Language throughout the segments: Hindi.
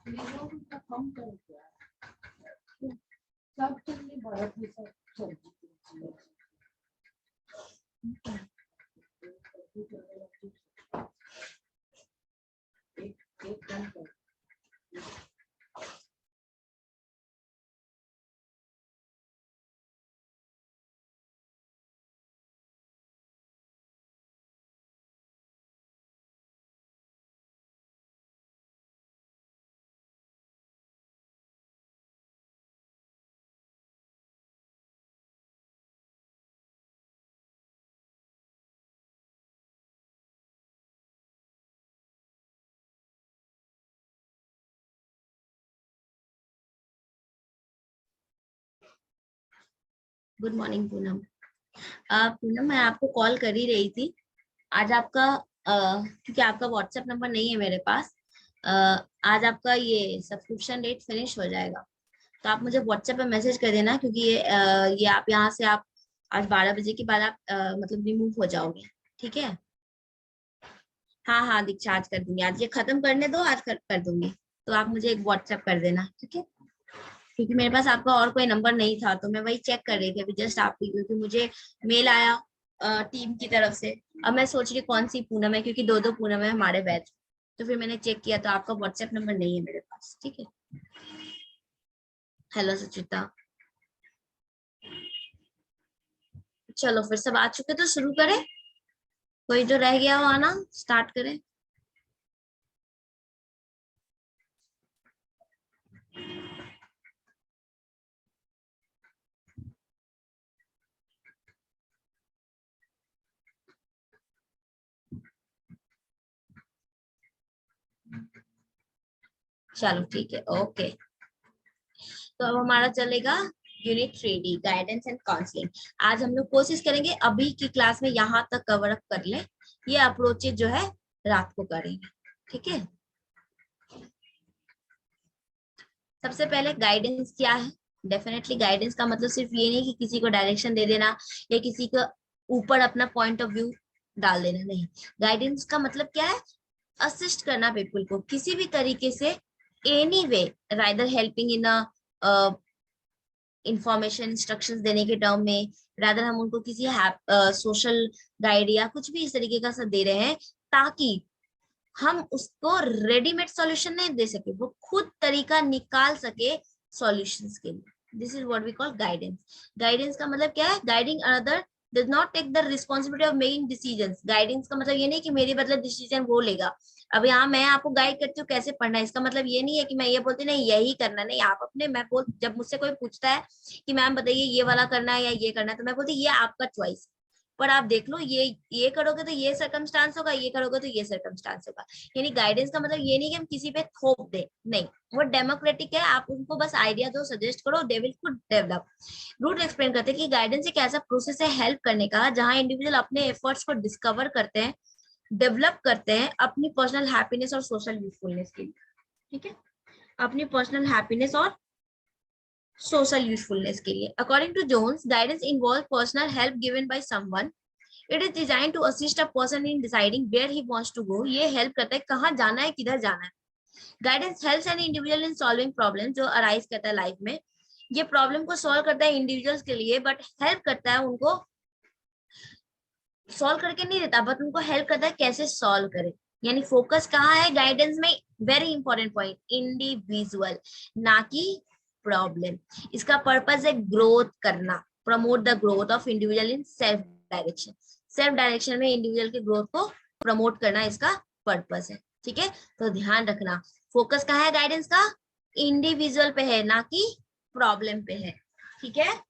कम कर दिया सब चीज भारत में सब सब्जी एक कम कर गुड मॉर्निंग पूनम। पूनम मैं आपको कॉल कर ही रही थी। आज आपका क्योंकि आपका व्हाट्सएप नंबर नहीं है मेरे पास, आज आपका ये सब्सक्रिप्शन डेट फिनिश हो जाएगा, तो आप मुझे व्हाट्सएप पे मैसेज कर देना, क्योंकि ये आप यहाँ से आप आज 12 बजे के बाद आप मतलब रिमूव हो जाओगे। ठीक है? हाँ हाँ दीक्षा, आज कर दूंगी। आज ये खत्म करने दो, आज कर दूंगी। तो आप मुझे एक व्हाट्सएप कर देना, ठीक है? क्योंकि मेरे पास आपका और कोई नंबर नहीं था, तो मैं वही चेक कर रही थी अभी जस्ट आपकी, क्योंकि मुझे मेल आया टीम की तरफ से। अब मैं सोच रही कौन सी पूनम है, क्योंकि दो दो पूनम है हमारे बैच। तो फिर मैंने चेक किया तो आपका व्हाट्सएप नंबर नहीं है मेरे पास। ठीक है? हेलो सुचिता। चलो फिर सब आ चुके तो शुरू करें। कोई जो रह गया हो आना, स्टार्ट करें। चलो ठीक है, ओके। तो अब हमारा चलेगा unit 3D, guidance and counselling. आज हम लोग कोशिश करेंगे अभी की क्लास में यहाँ तक कवर अप कर ले। ये अप्रोचेज जो है रात को करेंगे। ठीक है? सबसे पहले गाइडेंस क्या है? डेफिनेटली गाइडेंस का मतलब सिर्फ ये नहीं कि किसी को डायरेक्शन दे देना या किसी को ऊपर अपना पॉइंट ऑफ व्यू डाल देना, नहीं। गाइडेंस का मतलब क्या है? असिस्ट करना पीपल को किसी भी तरीके से, any way, rather helping in a information instructions देने के टर्म में, रादर हम उनको किसी सोशल गाइड या कुछ भी इस तरीके का सब दे रहे हैं, ताकि हम उसको रेडीमेड सॉल्यूशन नहीं दे सके, वो खुद तरीका निकाल सके सॉल्यूशंस के लिए। This is what we call guidance. Guidance का मतलब क्या है? Guiding another does not take the responsibility of making decisions. Guidance का मतलब ये नहीं कि मेरे बदले डिसीजन वो लेगा। अब यहाँ मैं आपको गाइड करती हूँ कैसे पढ़ना है, इसका मतलब ये नहीं है कि मैं ये बोलती नहीं यही करना, नहीं। आप अपने, मैं बोल, जब मुझसे कोई पूछता है कि मैम बताइए ये वाला करना है या ये करना है, तो मैं बोलती ये आपका चॉइस, पर आप देख लो, ये करोगे तो ये सर्कमस्टांस होगा, ये करोगे तो ये सर्कमस्टांस होगा। यानी गाइडेंस का मतलब ये नहीं कि हम किसी पे थोप दे, नहीं। वो डेमोक्रेटिक है, आप उनको बस आइडिया दो, सजेस्ट करो, दे विल खुद डेवलप। रूट एक्सप्लेन करते हैं कि गाइडेंस एक ऐसा प्रोसेस है हेल्प करने का, जहां इंडिविजुअल अपने एफर्ट्स को डिस्कवर करते हैं, डेवलप करते हैं अपनी पर्सनल हैप्पीनेस और सोशल यूजफुलनेस के लिए। ठीक है? अपनी पर्सनल हैप्पीनेस और सोशल यूजफुलनेस के लिए। According to Jones, guidance involve personal help given by someone. It is design to assist a person in deciding where he wants to go. ये हेल्प करता है कहाँ जाना है, किधर जाना है। Guidance helps an individual in solving problem जो अराइज करता है लाइफ में। ये प्रॉब्लम को सॉल्व करता है इंडिविजुअल्स के लिए, बट हेल्प करता है उनको, सॉल्व करके नहीं देता, बट उनको हेल्प करता है कैसे सॉल्व करे। यानी फोकस कहाँ है गाइडेंस में? वेरी इंपॉर्टेंट पॉइंट, इंडिविजुअल, ना कि प्रॉब्लम। इसका पर्पस है ग्रोथ करना, promote the growth of individual in self direction. Self direction में इंडिविजुअल की ग्रोथ को प्रमोट करना इसका पर्पस है। ठीक है? तो ध्यान रखना, फोकस कहाँ है गाइडेंस का? इंडिविजुअल पे है, ना कि प्रॉब्लम पे है। ठीक है?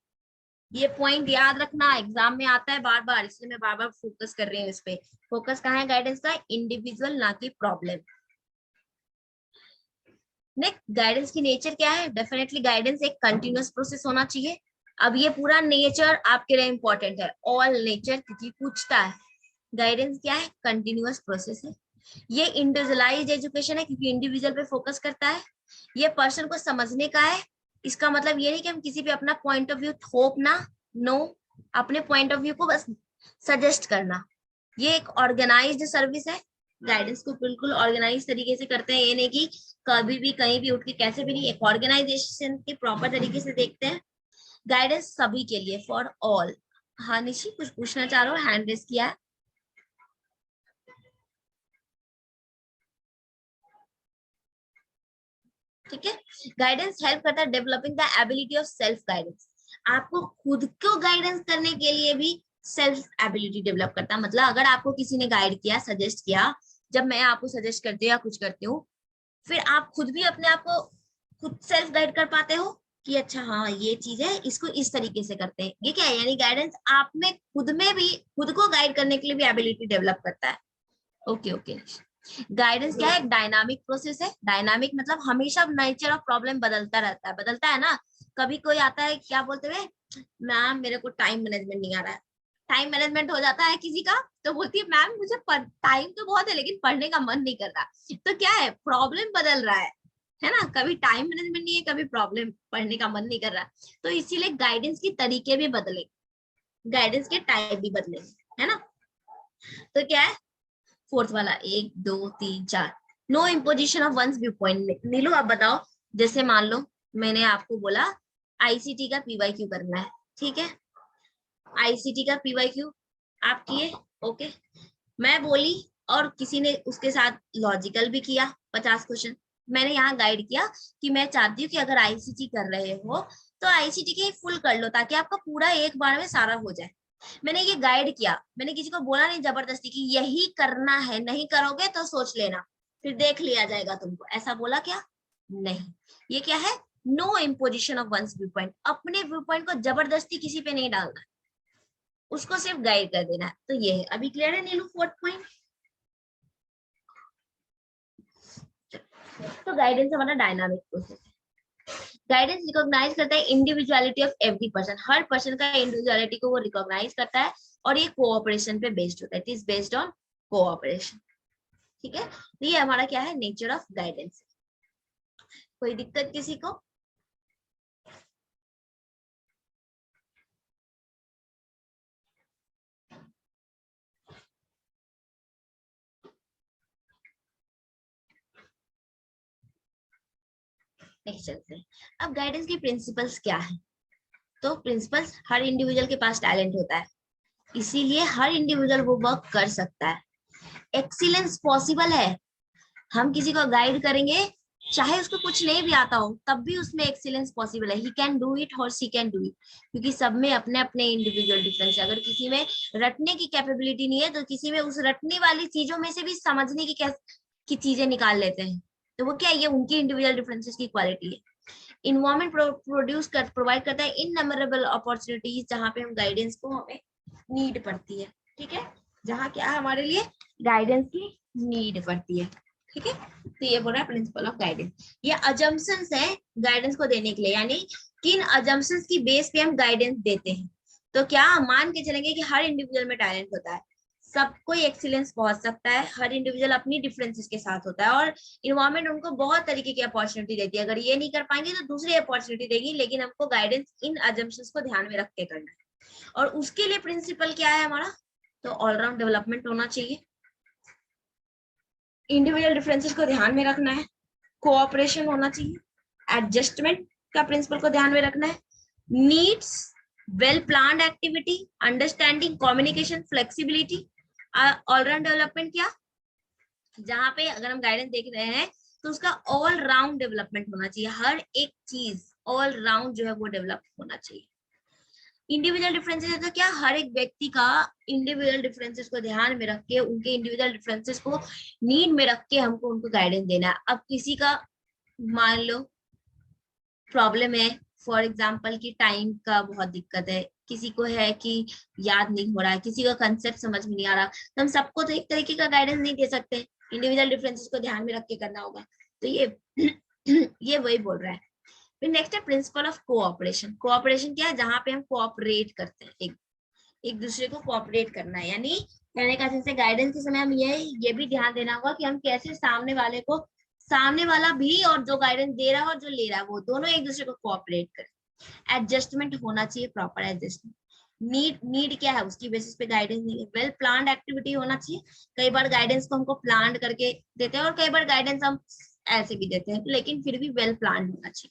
ये पॉइंट याद रखना, एग्जाम में आता है बार बार, इसलिए मैं बार बार फोकस कर रही हूँ इस पे। फोकस कहाँ है गाइडेंस का? इंडिविजुअल, ना कि प्रॉब्लम। नेक्स्ट, गाइडेंस की नेचर क्या है? डेफिनेटली गाइडेंस एक कंटिन्यूअस प्रोसेस होना चाहिए। अब ये पूरा नेचर आपके लिए इंपॉर्टेंट है, ऑल नेचर, क्योंकि पूछता है। गाइडेंस क्या है? कंटिन्यूअस प्रोसेस है। ये इंडिविजुअलाइज्ड एजुकेशन है, क्योंकि इंडिविजुअल पे फोकस करता है। ये पर्सन को समझने का है। इसका मतलब ये नहीं कि हम किसी पे अपना पॉइंट ऑफ व्यू थोपना, नो। अपने पॉइंट ऑफ व्यू को बस सजेस्ट करना। ये एक ऑर्गेनाइज्ड सर्विस है, गाइडेंस को बिल्कुल ऑर्गेनाइज तरीके से करते हैं, ये नहीं कि कभी भी कहीं भी उठ के कैसे भी नहीं, एक ऑर्गेनाइजेशन के प्रॉपर तरीके से देखते हैं। गाइडेंस सभी के लिए, फॉर ऑल। हाँ निशी कुछ पूछना चाह रहे हो, हैंड रेस किया है। ठीक है, गाइडेंस हेल्प करता है developing the ability of self guidance. आपको खुद को गाइडेंस करने के लिए भी सेल्फ एबिलिटी डेवलप करता है। मतलब अगर आपको किसी ने गाइड किया, सजेस्ट किया, जब मैं आपको सजेस्ट करती हूँ या कुछ करती हूँ, फिर आप खुद भी अपने आप को खुद सेल्फ गाइड कर पाते हो कि अच्छा हाँ ये चीज है, इसको इस तरीके से करते हैं। ये क्या है, यानी गाइडेंस आप में खुद में भी खुद को गाइड करने के लिए भी एबिलिटी डेवलप करता है। Okay okay. गाइडेंस क्या है, एक डायनामिक प्रोसेस है। डायनामिक मतलब हमेशा नेचर ऑफ प्रॉब्लम बदलता है ना। कभी कोई आता है क्या बोलते हुए, मैम मेरे को टाइम मैनेजमेंट नहीं आ रहा है। टाइम मैनेजमेंट हो जाता है किसी का, तो बोलती है मैम मुझे टाइम तो बहुत है लेकिन पढ़ने का मन नहीं कर रहा। तो क्या है, प्रॉब्लम बदल रहा है ना। कभी टाइम मैनेजमेंट नहीं है, कभी प्रॉब्लम, पढ़ने का मन नहीं कर रहा। तो इसीलिए गाइडेंस के तरीके भी बदले, गाइडेंस के टाइप भी बदले, है ना। तो क्या है फोर्थ वाला, 1 2 3 4, no imposition of one's view point. Neelu आप बताओ, जैसे मान लो मैंने आपको बोला आईसीटी का पीवाईक्यू करना है, ठीक है। आईसीटी का पीवाईक्यू आप किए, ओके। मैं बोली और किसी ने उसके साथ लॉजिकल भी किया 50 क्वेश्चन। मैंने यहाँ गाइड किया कि मैं चाहती हूँ कि अगर आईसीटी कर रहे हो तो आईसीटी के फुल कर लो ताकि आपका पूरा एक बार में सारा हो जाए। मैंने ये गाइड किया, मैंने किसी को बोला नहीं जबरदस्ती कि यही करना है, नहीं करोगे तो सोच लेना फिर देख लिया जाएगा तुमको, ऐसा बोला क्या? नहीं। ये क्या है, no imposition of one's view point. अपने व्यू पॉइंट को जबरदस्ती किसी पे नहीं डालना, उसको सिर्फ गाइड कर देना है। तो ये है, अभी क्लियर है नीलू फोर्थ पॉइंट। तो गाइडेंस हमारा डायनामिक प्रोसेस है। गाइडेंस रिकॉग्नाइज करता है individuality of every person, her person का इंडिविजुअलिटी को वो रिकॉग्नाइज करता है और ये कोऑपरेशन पे बेस्ड होता है। It is based on cooperation, ठीक है। तो ये हमारा क्या है, नेचर ऑफ गाइडेंस। कोई दिक्कत किसी को? नेक्स्ट चलते हैं। अब गाइडेंस की प्रिंसिपल्स क्या है। तो प्रिंसिपल्स, हर इंडिविजुअल के पास टैलेंट होता है, इसीलिए हर इंडिविजुअल वो वर्क कर सकता है। एक्सीलेंस पॉसिबल है, हम किसी को गाइड करेंगे चाहे उसको कुछ नहीं भी आता हो तब भी उसमें एक्सीलेंस पॉसिबल है। ही कैन डू इट और शी कैन डू इट, क्योंकि सब में अपने अपने इंडिविजुअल डिफरेंस है। अगर किसी में रटने की कैपेबिलिटी नहीं है तो किसी में उस रटने वाली चीजों में से भी समझने की चीजें निकाल लेते हैं। तो वो क्या है, ये उनकी इंडिविजुअल डिफरेंसेस की क्वालिटी है। इन्वायरमेंट प्रोवाइड करता है इननंबरेबल अपॉर्चुनिटीज जहाँ पे हम गाइडेंस को हमें नीड पड़ती है, ठीक है। जहाँ क्या है हमारे लिए गाइडेंस की नीड पड़ती है, ठीक है। तो ये बोल रहा है प्रिंसिपल ऑफ गाइडेंस। ये अजम्पशंस है गाइडेंस को देने के लिए, यानी किन अजम्पशंस की बेस पे हम गाइडेंस देते हैं। तो क्या मान के चलेंगे कि हर इंडिविजुअल में टैलेंट होता है, सब कोई एक्सीलेंस पहुंच सकता है, हर इंडिविजुअल अपनी डिफरेंसेस के साथ होता है और इन्वायरमेंट उनको बहुत तरीके की अपॉर्चुनिटी देती है। अगर ये नहीं कर पाएंगे तो दूसरी अपॉर्चुनिटी देगी, लेकिन हमको गाइडेंस इन अजम्पशंस को ध्यान में रख के करना है। और उसके लिए प्रिंसिपल क्या है हमारा, तो ऑलराउंड डेवलपमेंट होना चाहिए, इंडिविजुअल डिफरेंसेस को ध्यान में रखना है, कोऑपरेशन होना चाहिए, एडजस्टमेंट का प्रिंसिपल को ध्यान में रखना है, needs, well planned activity, understanding, communication, flexibility. All round development क्या, जहां पे अगर हम गाइडेंस देख रहे हैं तो उसका ऑल राउंड डेवलपमेंट होना चाहिए, हर एक चीज ऑल राउंड जो है वो डेवलप होना चाहिए। इंडिविजुअल डिफरेंसेस है तो क्या, हर एक व्यक्ति का इंडिविजुअल डिफरेंसेस को ध्यान में रख के, उनके इंडिविजुअल डिफरेंसेस को नीड में रख के हमको उनको गाइडेंस देना है। अब किसी का मान लो प्रॉब्लम है, फॉर एग्जाम्पल कि टाइम का बहुत दिक्कत है, किसी को है कि याद नहीं हो रहा है, किसी का कंसेप्ट समझ में नहीं आ रहा, तो हम सबको तो एक तरीके का गाइडेंस नहीं दे सकते, इंडिविजुअल डिफरेंसेस को ध्यान में रख के करना होगा। तो ये वही बोल रहा है। फिर नेक्स्ट है प्रिंसिपल ऑफ कोऑपरेशन। कोऑपरेशन क्या है, जहां पे हम कोऑपरेट करते हैं, एक दूसरे को कोऑपरेट करना है। यानी कहने का जैसे गाइडेंस के समय हम ये भी ध्यान देना होगा कि हम कैसे सामने वाले को, सामने वाला भी और जो गाइडेंस दे रहा है और जो ले रहा है वो दोनों एक दूसरे को कोऑपरेट करें। एडजस्टमेंट होना चाहिए, प्रॉपर एडजस्टमेंट। नीड क्या है उसकी बेसिस पे गाइडेंस देंगे। वेल प्लान्ड एक्टिविटी होना चाहिए। कई बार गाइडेंस को हमको प्लान करके देते हैं और कई बार गाइडेंस हम ऐसे भी देते हैं, लेकिन फिर भी वेल प्लान होना चाहिए।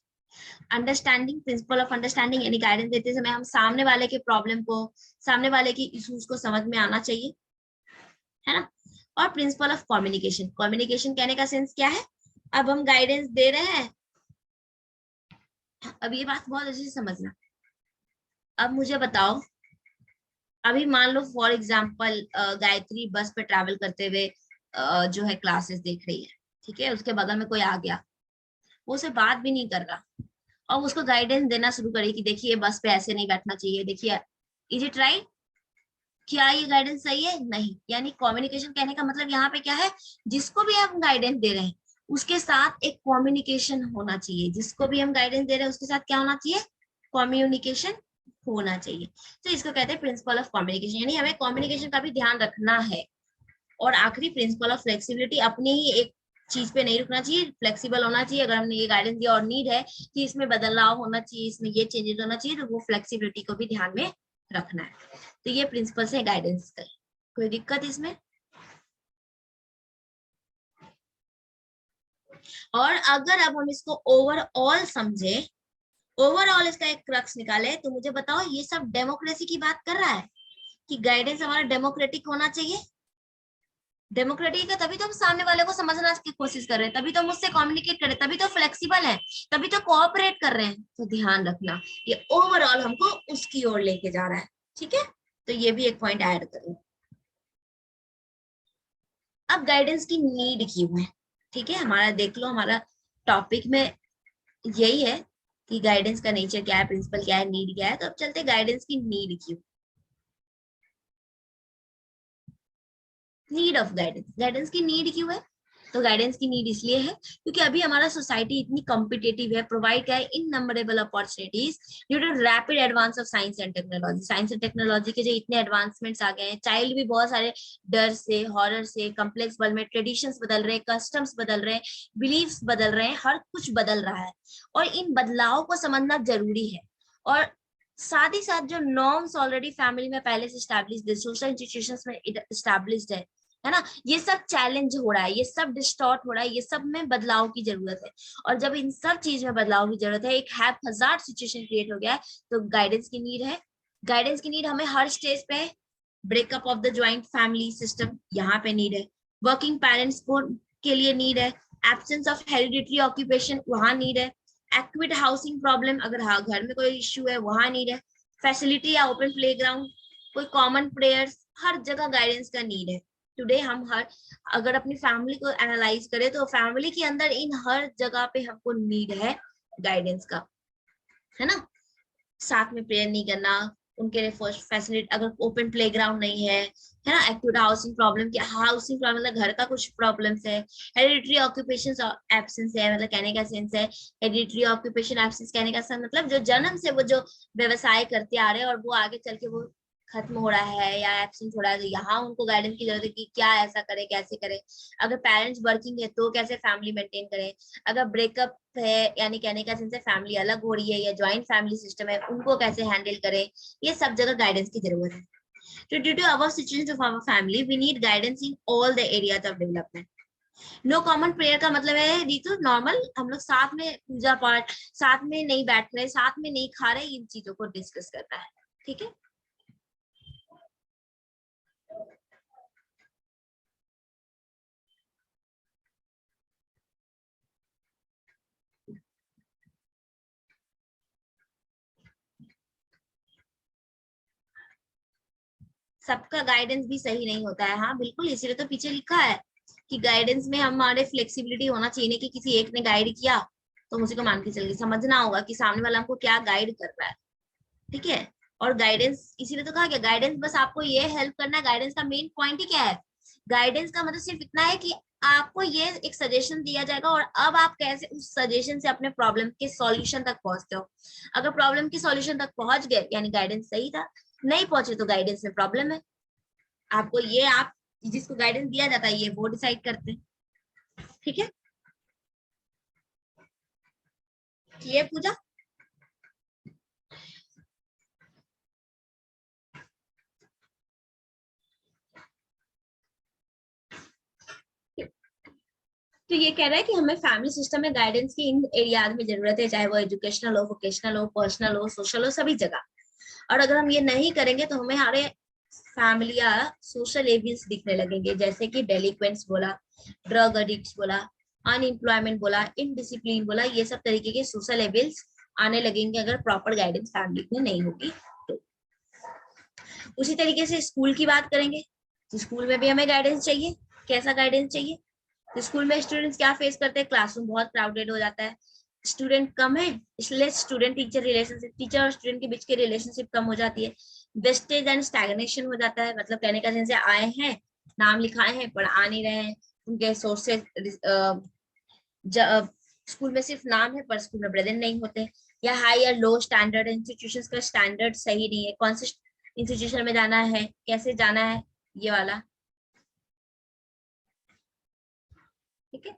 अंडरस्टैंडिंग, प्रिंसिपल ऑफ अंडरस्टैंडिंग, यानी गाइडेंस देते समय हम सामने वाले के प्रॉब्लम को, सामने वाले की इश्यूज को समझ में आना चाहिए, है ना। और प्रिंसिपल ऑफ कम्युनिकेशन, कम्युनिकेशन कहने का सेंस क्या है, अब हम गाइडेंस दे रहे हैं, अब ये बात बहुत अच्छे से समझना। अब मुझे बताओ, अभी मान लो फॉर एग्जाम्पल गायत्री बस पे ट्रैवल करते हुए जो है क्लासेस देख रही है, ठीक है, उसके बगल में कोई आ गया, वो उसे बात भी नहीं कर रहा और उसको गाइडेंस देना शुरू करे कि देखिए बस पे ऐसे नहीं बैठना चाहिए, देखिए इज इट राइट, क्या ये गाइडेंस सही है? नहीं। यानी कम्युनिकेशन कहने का मतलब यहाँ पे क्या है, जिसको भी हम गाइडेंस दे रहे हैं उसके साथ एक कम्युनिकेशन होना चाहिए, जिसको भी हम गाइडेंस दे रहे हैं उसके साथ क्या होना चाहिए, कम्युनिकेशन होना चाहिए। तो इसको कहते हैं प्रिंसिपल ऑफ कम्युनिकेशन, यानी हमें कम्युनिकेशन का भी ध्यान रखना है। और आखिरी प्रिंसिपल ऑफ फ्लेक्सिबिलिटी, अपनी ही एक चीज पे नहीं रुकना चाहिए, फ्लेक्सिबल होना चाहिए। अगर हमने ये गाइडेंस दिया और नीड है कि इसमें बदलाव होना चाहिए, इसमें ये चेंजेस होना चाहिए, तो वो फ्लेक्सिबिलिटी को भी ध्यान में रखना है। तो ये प्रिंसिपल्स है गाइडेंस का। कोई दिक्कत इसमें? और अगर अब हम इसको ओवरऑल समझे, ओवरऑल इसका एक क्रक्स निकाले, तो मुझे बताओ ये सब डेमोक्रेसी की बात कर रहा है कि गाइडेंस हमारा डेमोक्रेटिक होना चाहिए। डेमोक्रेटिक है तभी तो हम सामने वाले को समझना की कोशिश कर रहे हैं, तभी तो हम उससे कम्युनिकेट कर रहे हैं, तभी तो फ्लेक्सिबल है, तभी तो कोऑपरेट कर रहे हैं। तो ध्यान रखना ये ओवरऑल हमको उसकी ओर लेके जा रहा है, ठीक है। तो ये भी एक पॉइंट ऐड करो। अब गाइडेंस की नीड क्यों है, ठीक है, हमारा देख लो, हमारा टॉपिक में यही है कि गाइडेंस का नेचर क्या है, प्रिंसिपल क्या है, नीड क्या है। तो अब चलते गाइडेंस की नीड क्यों, नीड ऑफ गाइडेंस, गाइडेंस की नीड क्यों है। तो गाइडेंस की नीड इसलिए है क्योंकि अभी हमारा सोसाइटी इतनी कॉम्पिटेटिव है, प्रोवाइड क्या है, innumerable opportunities due to rapid advance of science and technology. Science and technology के जो इतने एडवांसमेंट्स आ गए हैं, चाइल्ड भी बहुत सारे डर से, हॉरर से, कम्प्लेक्स वर्ल्ड में ट्रेडिशंस बदल रहे हैं, कस्टम्स बदल रहे हैं, बिलीव्स बदल रहे हैं, हर कुछ बदल रहा है और इन बदलाव को समझना जरूरी है। और साथ ही साथ जो नॉर्म्स ऑलरेडी फैमिली में पहले से स्टैब्लिश्ड, सोशल इंस्टीट्यूशंस में स्टैब्लिश्ड है ना, ये सब चैलेंज हो रहा है, ये सब डिस्टॉर्ट हो रहा है, ये सब में बदलाव की जरूरत है। और जब इन सब चीज में बदलाव की जरूरत है, एक हैप्पीजार्ड सिचुएशन क्रिएट हो गया है, तो गाइडेंस की नीड है। गाइडेंस की नीड हमें हर स्टेज पे, breakup of the joint family system यहाँ पे नीड है, वर्किंग पेरेंट्स को के लिए नीड है, एब्सेंस ऑफ हेरिडिटरी ऑक्यूपेशन वहां नीड है, एक्विट हाउसिंग प्रॉब्लम अगर हाँ घर में कोई इश्यू है वहां नीड है, फैसिलिटी या ओपन प्लेग्राउंड, कोई कॉमन प्रेयर्स, हर जगह गाइडेंस का नीड है। टुडे हम हर, अगर अपनी फैमिली को एनालाइज करें तो फैमिली के अंदर इन हर जगह पे हमको नीड है गाइडेंस का, है ना। साथ में प्रेयर नहीं करना, उनके लिए फर्स्ट फैसिलिटी, अगर ओपन प्लेग्राउंड नहीं है ना, एक्टिव हाउसिंग प्रॉब्लम, क्या हाउसिंग प्रॉब्लम मतलब घर का कुछ प्रॉब्लम्स है, हेरिडिटरी ऑक्यूपेशन एब्सेंस है, मतलब कहने का सेंस है, हेरिडिटरी ऑक्यूपेशन एब्सेंस कहने का सेंस मतलब जो जन्म से वो जो व्यवसाय करते आ रहे हैं और वो आगे चल के वो खत्म हो रहा है या एब्सेंट हो रहा है, तो यहाँ उनको गाइडेंस की जरूरत है कि क्या ऐसा करे, कैसे करे। अगर पेरेंट्स वर्किंग है तो कैसे फैमिली मेंटेन करें, अगर ब्रेकअप है यानी कहने का सेंस है फैमिली अलग हो रही है या ज्वाइंट फैमिली सिस्टम है, उनको कैसे हैंडल करें, ये सब जगह गाइडेंस की जरूरत है। तो due to our situation of our family we need guidance in all the areas of development. No common prayer का मतलब है रीतु नॉर्मल हम लोग साथ में पूजा पाठ, साथ में नहीं बैठ रहे, साथ में नहीं खा रहे, इन चीजों को डिस्कस करना है, ठीक है। सबका गाइडेंस भी सही नहीं होता है, हाँ बिल्कुल, इसीलिए तो पीछे लिखा है कि गाइडेंस में हमारे फ्लेक्सिबिलिटी होना चाहिए, नहीं कि किसी एक ने गाइड किया तो मुझे को मान के चल गई, समझना होगा कि सामने वाला हमको क्या गाइड कर रहा है, ठीक है। और गाइडेंस इसीलिए तो कहा गया, गाइडेंस बस आपको ये हेल्प करना है, गाइडेंस का मेन पॉइंट ही क्या है, गाइडेंस का मतलब सिर्फ इतना है कि आपको ये एक सजेशन दिया जाएगा और अब आप कैसे उस सजेशन से अपने प्रॉब्लम के सॉल्यूशन तक पहुंचते हो। अगर प्रॉब्लम के सॉल्यूशन तक पहुंच गए यानी गाइडेंस सही था, नहीं पहुंचे तो गाइडेंस में प्रॉब्लम है। आपको ये, आप जिसको गाइडेंस दिया जाता है ये वो डिसाइड करते हैं, ठीक है। ये पूजा तो ये कह रहा है कि हमें फैमिली सिस्टम में गाइडेंस की इन एरियाज में जरूरत है, चाहे वो एजुकेशनल हो, वोकेशनल हो, पर्सनल हो, सोशल हो, सभी जगह। और अगर हम ये नहीं करेंगे तो हमें हमारे फैमिली या सोशल एविल्स दिखने लगेंगे, जैसे कि डेलिक्वेंट्स बोला, ड्रग एडिक्ट्स बोला, अनएम्प्लॉयमेंट बोला, इनडिसिप्लिन बोला, ये सब तरीके के सोशल एविल्स आने लगेंगे अगर प्रॉपर गाइडेंस फैमिली में नहीं होगी तो। उसी तरीके से स्कूल की बात करेंगे तो स्कूल में भी हमें गाइडेंस चाहिए। कैसा गाइडेंस चाहिए? तो स्कूल में स्टूडेंट्स क्या फेस करते हैं? क्लासरूम बहुत क्राउडेड हो जाता है, स्टूडेंट कम है, इसलिए स्टूडेंट टीचर रिलेशनशिप, टीचर और स्टूडेंट के बीच की रिलेशनशिप कम हो जाती है, वेस्टेज एंड स्टैग्नेशन हो जाता है। मतलब कहने का सेंस है आए हैं, नाम लिखाए हैं, पर आ नहीं रहे हैं, उनके सोर्सेज स्कूल में सिर्फ नाम है पर स्कूल में प्रेजेंट नहीं होते, या हाई या लो स्टैंडर्ड, इंस्टीट्यूशंस का स्टैंडर्ड सही नहीं है, कौन से इंस्टीट्यूशन में जाना है, कैसे जाना है, ये वाला। ठीक है।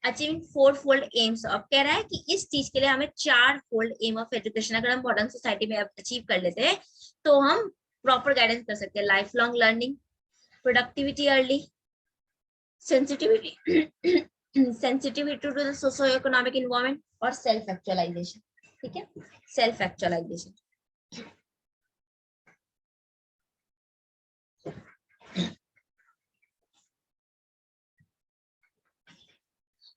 अचीविंग फोर फोल्ड एम्स, अब कह रहा है कि इस चीज के लिए हमें 4 फोल्ड एम ऑफ एजुकेशन अगर हम मॉडर्न सोसाइटी में अचीव कर लेते हैं तो हम प्रॉपर गाइडेंस कर सकते हैं। Life long learning, productivity early, sensitivity sensitivity to the socio economic environment, और सेल्फ एक्चुअलाइजेशन। ठीक है, सेल्फ एक्चुअलाइजेशन।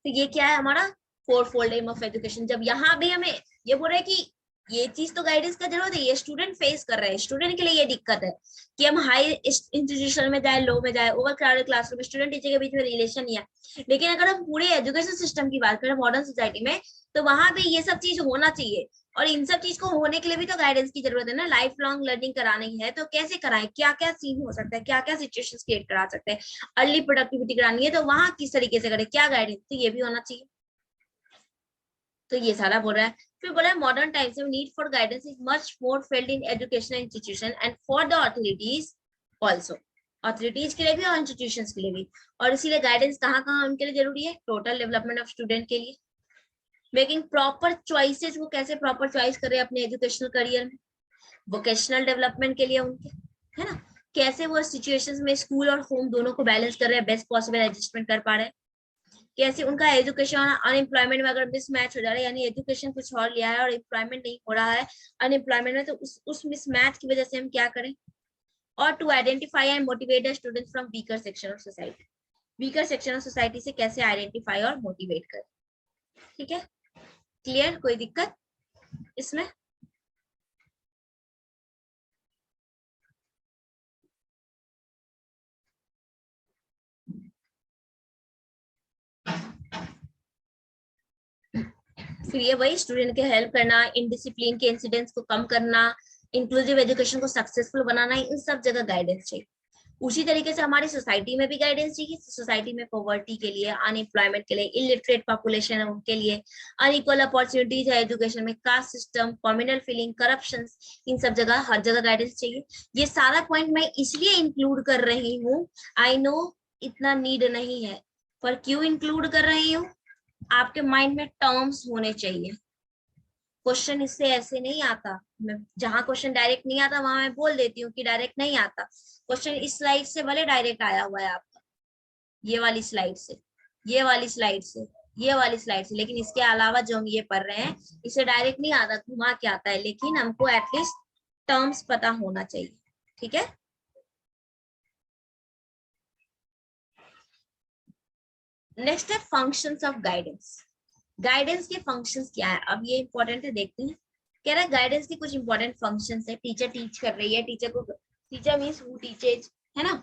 तो ये क्या है हमारा 4 फोल्ड एम ऑफ एजुकेशन। जब यहाँ भी हमें ये बोल रहे हैं कि ये चीज तो गाइडेंस का जरूरत है, ये स्टूडेंट फेस कर रहे हैं, स्टूडेंट के लिए ये दिक्कत है कि हम हाई इंस्टीट्यूशन में जाए, लो में जाए, over crowded classroom, student teacher के बीच में रिलेशन नहीं है। लेकिन अगर हम पूरे एजुकेशन सिस्टम की बात करें मॉडर्न सोसाइटी में, तो वहां भी ये सब चीज होना चाहिए। और इन सब चीज को होने के लिए भी तो गाइडेंस की जरूरत है ना। लाइफ लॉन्ग लर्निंग करानी है तो कैसे कराएं, क्या क्या सीन हो सकता है, क्या क्या सिचुएशंस क्रिएट करा सकते हैं, अर्ली प्रोडक्टिविटी करानी है तो वहां किस तरीके से करें, क्या गाइडेंस, तो ये भी होना चाहिए। तो ये सारा बोल रहा है। फिर बोला है मॉडर्न टाइम्स में need for guidance is much more failed in educational institution and for the authorities also, authorities के लिए भी और इंस्टीट्यूशंस के लिए भी। और इसीलिए गाइडेंस कहाँ कहाँ उनके लिए जरूरी है? टोटल डेवलपमेंट ऑफ स्टूडेंट के लिए, मेकिंग प्रॉपर चॉइसेस, वो कैसे प्रॉपर चॉइस करें अपने एजुकेशनल करियर में, वोकेशनल डेवलपमेंट के लिए उनके, है ना, कैसे वो सिचुएशंस में स्कूल और होम दोनों को बैलेंस कर रहे हैं, बेस्ट पॉसिबल एडजस्टमेंट कर पा रहे हैं, कैसे उनका एजुकेशन और अनएम्प्लॉयमेंट में अगर मिसमैच हो जा रहा है, यानी एजुकेशन कुछ और लिया है और एम्प्लॉयमेंट नहीं हो रहा है अनएम्प्लॉयमेंट में, तो उस मिसमैच की वजह से हम क्या करें। और to identify and motivate the students from weaker section of society, weaker section of society से कैसे आइडेंटिफाई और मोटिवेट करें। ठीक है, क्लियर? कोई दिक्कत इसमें? फिर ये वही स्टूडेंट के हेल्प करना, इनडिसिप्लिन के इंसिडेंट्स को कम करना, इंक्लूसिव एजुकेशन को सक्सेसफुल बनाना, इन सब जगह गाइडेंस चाहिए। उसी तरीके से हमारी सोसाइटी में भी गाइडेंस चाहिए। सोसाइटी में पॉवर्टी के लिए, अनएम्प्लॉयमेंट के लिए, इलिटरेट पॉपुलेशन है उनके लिए, अनइक्वल अपॉर्चुनिटीज है एजुकेशन में, caste system, communal feeling, corruption, इन सब जगह हर जगह गाइडेंस चाहिए। ये सारा पॉइंट मैं इसलिए इंक्लूड कर रही हूँ, आई नो इतना नीड नहीं है, पर क्यों इंक्लूड कर रही हूँ, आपके माइंड में टर्म्स होने चाहिए। क्वेश्चन इससे ऐसे नहीं आता, मैं जहां क्वेश्चन डायरेक्ट नहीं आता वहां मैं बोल देती हूँ कि डायरेक्ट नहीं आता। क्वेश्चन इस स्लाइड से भले डायरेक्ट आया हुआ है आपका, ये वाली स्लाइड से, ये वाली स्लाइड से, ये वाली स्लाइड से, लेकिन इसके अलावा जो हम ये पढ़ रहे हैं इसे डायरेक्ट नहीं आता, घुमा के आता है, लेकिन हमको एटलीस्ट टर्म्स पता होना चाहिए। ठीक है, नेक्स्ट है फंक्शंस ऑफ गाइडेंस। गाइडेंस के फंक्शंस क्या है, अब ये इंपॉर्टेंट है, देखते हैं। कह रहा है गाइडेंस की कुछ इंपॉर्टेंट फंक्शंस है। टीचर टीच कर रही है, टीचर को, टीचर मींस हु टीचेज, है ना।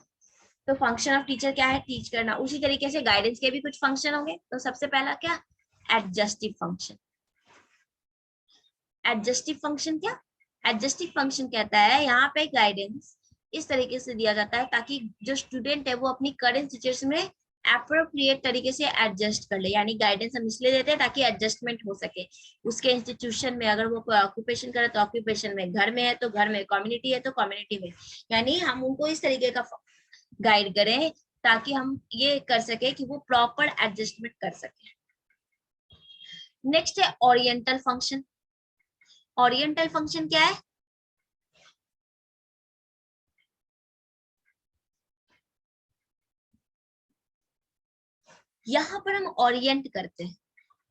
तो फंक्शन ऑफ टीचर क्या है? टीच करना। उसी तरीके से गाइडेंस के भी कुछ फंक्शन होंगे। तो सबसे पहला क्या? एडजस्टिव फंक्शन। एडजस्टिव फंक्शन क्या? एडजस्टिव फंक्शन कहता है यहाँ पे गाइडेंस इस तरीके से दिया जाता है ताकि जो स्टूडेंट है वो अपनी करंट सिचुएशन में एप्रोप्रिएट तरीके से एडजस्ट कर ले। यानी गाइडेंस हम इसलिए देते हैं ताकि एडजस्टमेंट हो सके उसके इंस्टीट्यूशन में। अगर वो कोई ऑक्यूपेशन करे तो ऑक्यूपेशन में, घर में है तो घर में, कम्युनिटी है तो कम्युनिटी में। यानी हम उनको इस तरीके का गाइड करें ताकि हम ये कर सके कि वो प्रॉपर एडजस्टमेंट कर सके। नेक्स्ट है ओरिएंटल फंक्शन। ओरिएंटल फंक्शन क्या है? यहाँ पर हम ओरिएंट करते हैं।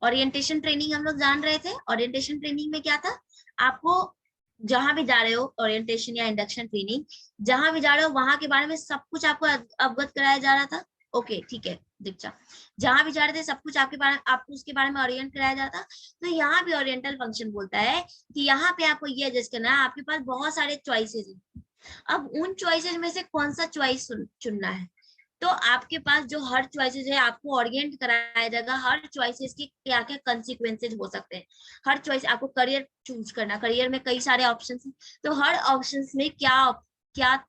ओरिएंटेशन ट्रेनिंग हम लोग जान रहे थे। ओरिएंटेशन ट्रेनिंग में क्या था, आपको जहां भी जा रहे हो, ओरिएंटेशन या इंडक्शन ट्रेनिंग, जहां भी जा रहे हो वहां के बारे में सब कुछ आपको अवगत कराया जा रहा था। ओके ठीक है दीक्षा, जहां भी जा रहे थे सब कुछ आपको उसके बारे में ओरिएंट कराया जाता। तो यहाँ पे ओरिएंटल फंक्शन बोलता है कि यहाँ पे आपको ये एडजस्ट करना है, आपके पास बहुत सारे चॉइसेस हैं, अब उन चॉइसेस में से कौन सा चॉइस चुनना है। तो आपके पास जो हर चॉइसेस है आपको ओरिएंट कराया जाएगा, हर चॉइसेस के क्या क्या कंसिक्वेंसेज हो सकते हैं। हर चॉइस आपको करियर चूज करना, करियर में कई सारे ऑप्शंस हैं, तो हर ऑप्शंस में क्या क्या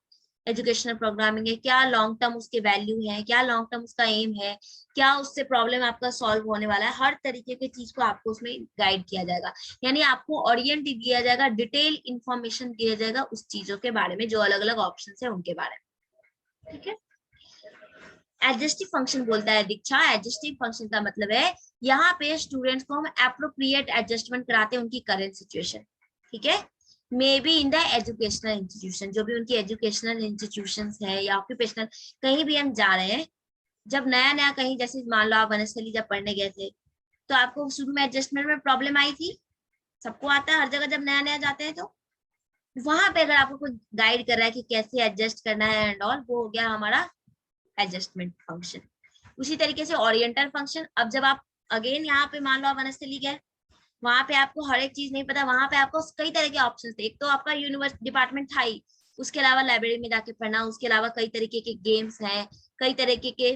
एजुकेशनल प्रोग्रामिंग है, क्या लॉन्ग टर्म उसके वैल्यू है, क्या लॉन्ग टर्म उसका एम है, क्या उससे प्रॉब्लम आपका सॉल्व होने वाला है, हर तरीके की चीज को आपको उसमें गाइड किया जाएगा। यानी आपको ओरिएंट दिया जाएगा, डिटेल इंफॉर्मेशन दिया जाएगा उस चीजों के बारे में, जो अलग अलग ऑप्शन है उनके बारे में। ठीक है, एडजस्टिव फंक्शन बोलता है दीक्षा, एडजस्टिव फंक्शन का मतलब है यहाँ पे स्टूडेंट्स को हम अप्रोप्रिएट एडजस्टमेंट कराते हैं उनकी करंट सिचुएशन। ठीक है, may be in the educational institution, जो भी उनकी एजुकेशनल इंस्टीट्यूशंस है या ऑक्यूपेशनल, कहीं भी हम जा रहे हैं, जब नया नया कहीं, जैसे मान लो आप वनस्थली जब पढ़ने गए थे, तो आपको शुरू में एडजस्टमेंट में प्रॉब्लम आई थी, सबको आता है हर जगह जब नया नया जाते हैं। तो वहां पे अगर आपको कोई गाइड कर रहा है कि कैसे एडजस्ट करना है एंड ऑल, वो हो गया हमारा एडजस्टमेंट फंक्शन। उसी तरीके से ओरिएंटल फंक्शन, अब जब आप अगेन यहाँ पे मान लो आप वनस्थली गए, वहां पे आपको हर एक चीज नहीं पता, वहां पे आपको कई तरह के ऑप्शन थे। एक तो आपका यूनिवर्सिटी डिपार्टमेंट था ही, उसके अलावा लाइब्रेरी में जाके पढ़ना, उसके अलावा कई तरीके के गेम्स हैं, कई तरीके के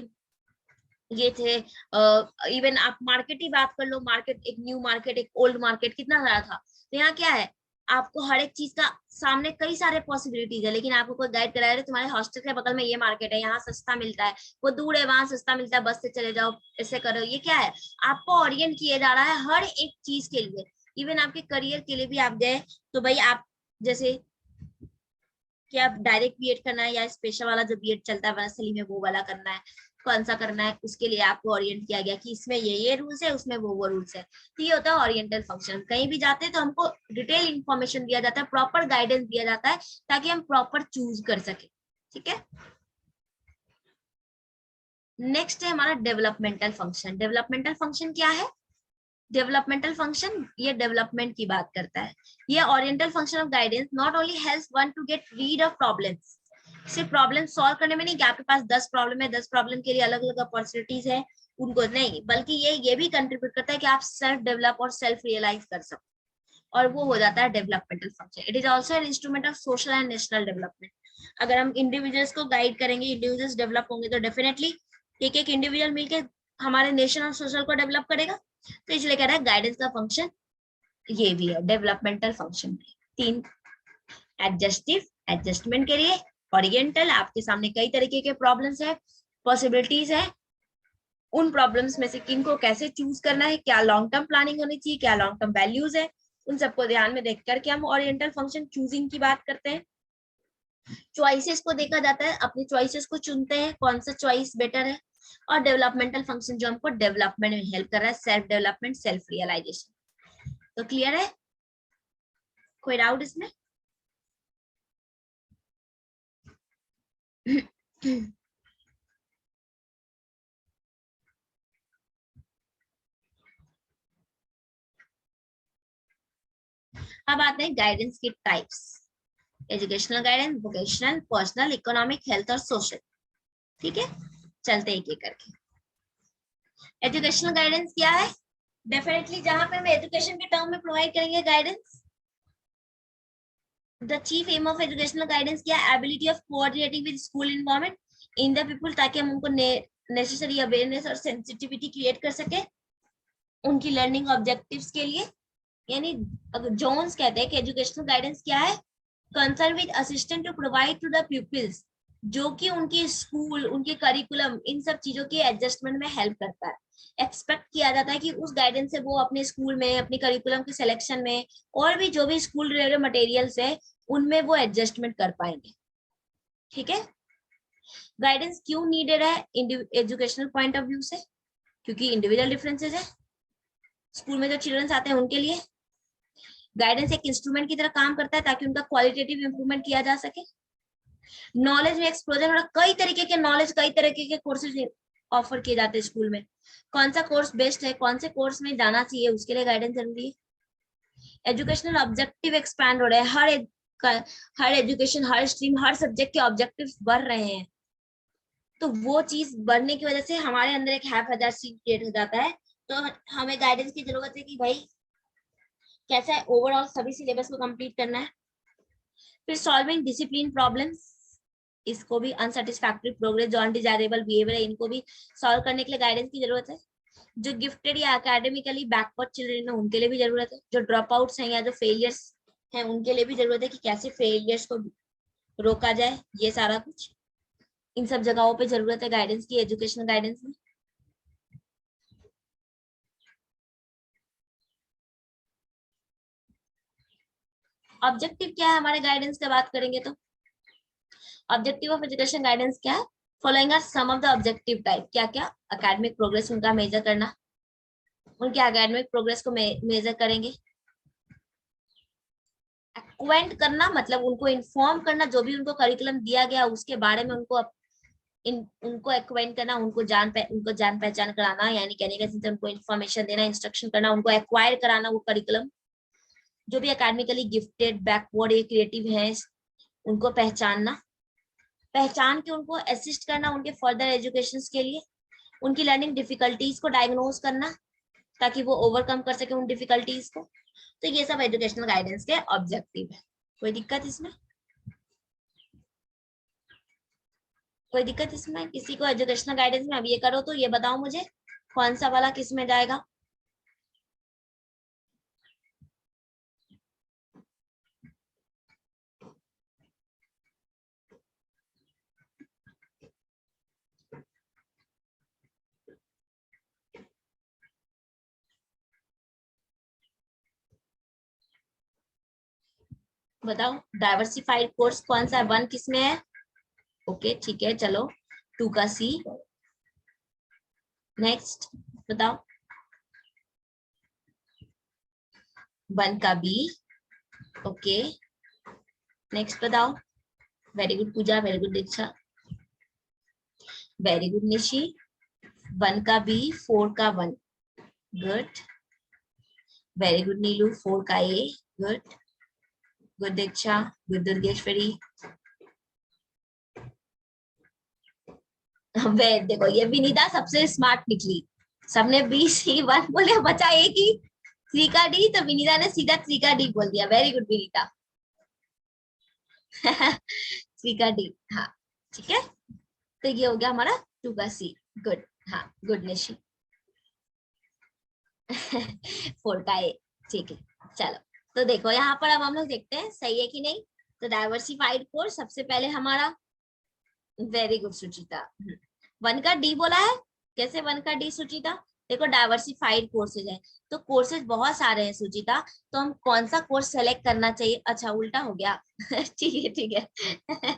ये थे। इवन आप मार्केट ही बात कर लो, मार्केट एक न्यू मार्केट, एक ओल्ड मार्केट, कितना सारा था। तो यहाँ क्या है, आपको हर एक चीज का सामने कई सारे पॉसिबिलिटीज है, लेकिन आपको कोई गाइड करा रहा है तुम्हारे हॉस्टल के बगल में ये मार्केट है, यहाँ सस्ता मिलता है, वो दूर है वहां सस्ता मिलता है, बस से चले जाओ, ऐसे करो। ये क्या है, आपको ओरिएंट किया जा रहा है हर एक चीज के लिए। इवन आपके करियर के लिए भी आप गए, तो भाई आप जैसे कि आप डायरेक्ट बीएड करना है या स्पेशल वाला जो बीएड चलता है वनस्थली में, वो वाला करना है, कौन सा करना है, उसके लिए आपको ओरिएंट किया गया कि इसमें ये रूल्स है, उसमें वो रूल्स है। तो ये होता है ओरिएंटल फंक्शन। कहीं भी जाते हैं तो हमको डिटेल इंफॉर्मेशन दिया जाता है, प्रॉपर गाइडेंस दिया जाता है, ताकि हम प्रॉपर चूज कर सके। ठीक है, नेक्स्ट है हमारा डेवलपमेंटल फंक्शन। डेवलपमेंटल फंक्शन क्या है, डेवलपमेंटल फंक्शन ये डेवलपमेंट की बात करता है। ये oriental function of guidance not only helps one to get rid of problems, सिर्फ प्रॉब्लम सॉल्व करने में नहीं कि आपके पास 10 प्रॉब्लम है, 10 प्रॉब्लम के लिए अलग अलग अपॉर्चुनिटीज है, उनको नहीं, बल्कि ये भी कंट्रीब्यूट करता है कि आप सेल्फ डेवलप और सेल्फ रियलाइज कर सको, और वो हो जाता है developmental function. It is also an instrument of social and national development. अगर हम इंडिविजुअल्स को गाइड करेंगे, इंडिविजुअल्स डेवलप होंगे, तो डेफिनेटली एक एक इंडिविजुअल मिलकर हमारे नेशन और सोशल को डेवलप करेगा। तो इसलिए कह रहा है गाइडेंस का फंक्शन ये भी है डेवलपमेंटल फंक्शन। तीन, एडजस्टिव, एडजस्टमेंट के लिए, ओरिएंटल, आपके सामने कई तरीके के प्रॉब्लम्स है, पॉसिबिलिटीज है, उन प्रॉब्लम्स में से किन को कैसे चूज करना है, क्या लॉन्ग टर्म प्लानिंग होनी चाहिए, क्या लॉन्ग टर्म वैल्यूज है, उन सबको ध्यान में देख करके हम ओरिएंटल फंक्शन चूजिंग की बात करते हैं। चॉइसेस को देखा जाता है, अपनी चॉइसेस को चुनते हैं कौन सा चॉइस बेटर है। और डेवलपमेंटल फंक्शन जो हमको डेवलपमेंट में हेल्प कर रहा है, सेल्फ डेवलपमेंट, सेल्फ रियलाइजेशन। तो क्लियर है, कोई डाउट इसमें? अब आते हैं गाइडेंस के types. Educational guidance, vocational, personal, economic, health और सोशल। ठीक है, चलते एक एक करके। एजुकेशनल गाइडेंस क्या है, डेफिनेटली जहां पे हम एजुकेशन के टर्म में प्रोवाइड करेंगे guidance. The chief aim of educational guidance क्या है, ability of coordinating with school environment in the people, ताकि हम उनको नेसेसरी अवेयरनेस और सेंसिटिविटी क्रिएट कर सके उनकी लर्निंग ऑब्जेक्टिव्स के लिए। यानी अगर जोन्स कहते हैं कि एजुकेशनल गाइडेंस क्या है, concern with assistant to provide to the peoples, जो कि उनकी स्कूल, उनके करिकुलम, इन सब चीजों के एडजस्टमेंट में हेल्प करता है। एक्सपेक्ट किया जाता है कि उस गाइडेंस से वो अपने स्कूल में, अपने करिकुलम के सिलेक्शन में, और भी जो भी स्कूल रिलेटेड मटेरियल्स है उनमें वो एडजस्टमेंट कर पाएंगे। ठीक है, गाइडेंस क्यों नीडेड है एजुकेशनल पॉइंट ऑफ व्यू से, क्योंकि इंडिविजुअल डिफरेंसेस है। स्कूल में जो चिल्ड्रंस आते हैं उनके लिए गाइडेंस एक इंस्ट्रूमेंट की तरह काम करता है, ताकि उनका क्वालिटेटिव इंप्रूवमेंट किया जा सके। नॉलेज में एक्सप्लोजर, कई तरीके के नॉलेज, कई तरीके के कोर्सेज ऑफर किए जाते हैं स्कूल में, कौन सा कोर्स बेस्ट है, कौन से कोर्स में जाना चाहिए, उसके लिए गाइडेंस जरूरी है। एजुकेशनल ऑब्जेक्टिव एक्सपैंड हो रहे हैं, हर एजुकेशन, हर स्ट्रीम, हर सब्जेक्ट के ऑब्जेक्टिव्स बढ़ रहे हैं, तो वो चीज बढ़ने की वजह से हमारे अंदर एक हैजार्ड क्रिएट हो जाता है। तो हमें गाइडेंस की जरूरत है कि भाई कैसा है ओवरऑल सभी सिलेबस को कंप्लीट करना है। फिर सॉल्विंग डिसिप्लिन प्रॉब्लम्स, इसको भी अनसेटिस्फैक्टरी प्रोग्रेस, जो अनडिजायरेबल बिहेवियर है, इनको भी सॉल्व करने के लिए गाइडेंस की जरूरत है। जो गिफ्टेड या एकेडमिकली बैकवर्ड चिल्ड्रन है उनके लिए भी जरूरत है, जो ड्रॉप आउट्स हैं या जो फेलियर्स हैं उनके लिए भी जरूरत है कि कैसे फेलियर्स को रोका जाए, ये सारा कुछ इन सब जगहों पे जरूरत है गाइडेंस की, एजुकेशनल गाइडेंस में। ऑब्जेक्टिव क्या है हमारे गाइडेंस की बात करेंगे तो ऑब्जेक्टिव ऑफ एजुकेशन गाइडेंस क्या है, following are some of the objective type, क्या क्या, एकेडमिक प्रोग्रेस उनका मेजर करना, उनके एकेडमिक प्रोग्रेस को मेजर करेंगे। एक्वेंट करना मतलब उनको इन्फॉर्म करना, जो भी उनको करिकुलम दिया गया उसके बारे में उनको एक्वेंट करना, उनको जान पहचान कराना, यानी कहने का सेंस उनको इन्फॉर्मेशन देना, इंस्ट्रक्शन करना, उनको एक्वायर कराना वो करिकुलम। जो भी एकेडमिकली गिफ्टेड, बैकवर्ड या क्रिएटिव है उनको पहचानना, पहचान के उनको असिस्ट करना उनके फर्दर एजुकेशन के लिए, उनकी लर्निंग डिफिकल्टीज को डायग्नोज करना ताकि वो ओवरकम कर सके उन डिफिकल्टीज को। तो ये सब एजुकेशनल गाइडेंस के ऑब्जेक्टिव है। कोई दिक्कत इसमें, कोई दिक्कत इसमें किसी को एजुकेशनल गाइडेंस में? अब ये करो तो ये बताओ मुझे कौन सा वाला किस में जाएगा। बताओ डाइवर्सिफाइड कोर्स कौन सा है, 1 किस में है? ओके ठीक है, चलो 2 का सी। नेक्स्ट बताओ 1 का बी। ओके नेक्स्ट बताओ। वेरी गुड पूजा, वेरी गुड दीक्षा, वेरी गुड निशी। 1 का बी, 4 का 1, गुड, वेरी गुड नीलू, 4 का ए, गुड, गुड दीक्षा, गुड दुर्गेश्वरी। वे देखो ये विनीता सबसे स्मार्ट निकली, सबने बी सी 1 बोले, बचा एक ही 3 का डी, तो विनीता ने सीधा 3 का डी बोल दिया। Very good Vinita. 3 का डी, हाँ ठीक है, तो ये हो गया हमारा 2 का सी, गुड, हाँ गुड निशी। 4 का ए, ठीक है चलो। तो देखो यहाँ पर अब हम लोग देखते हैं सही है कि नहीं। तो डाइवर्सिफाइड कोर्स सबसे पहले हमारा, वेरी गुड सुचिता, 1 का डी बोला है। कैसे 1 का डी सुचिता? देखो डाइवर्सिफाइड कोर्सेज है तो कोर्सेज बहुत सारे हैं सुचिता, तो हम कौन सा कोर्स सेलेक्ट करना चाहिए? अच्छा उल्टा हो गया। ठीक है ठीक है।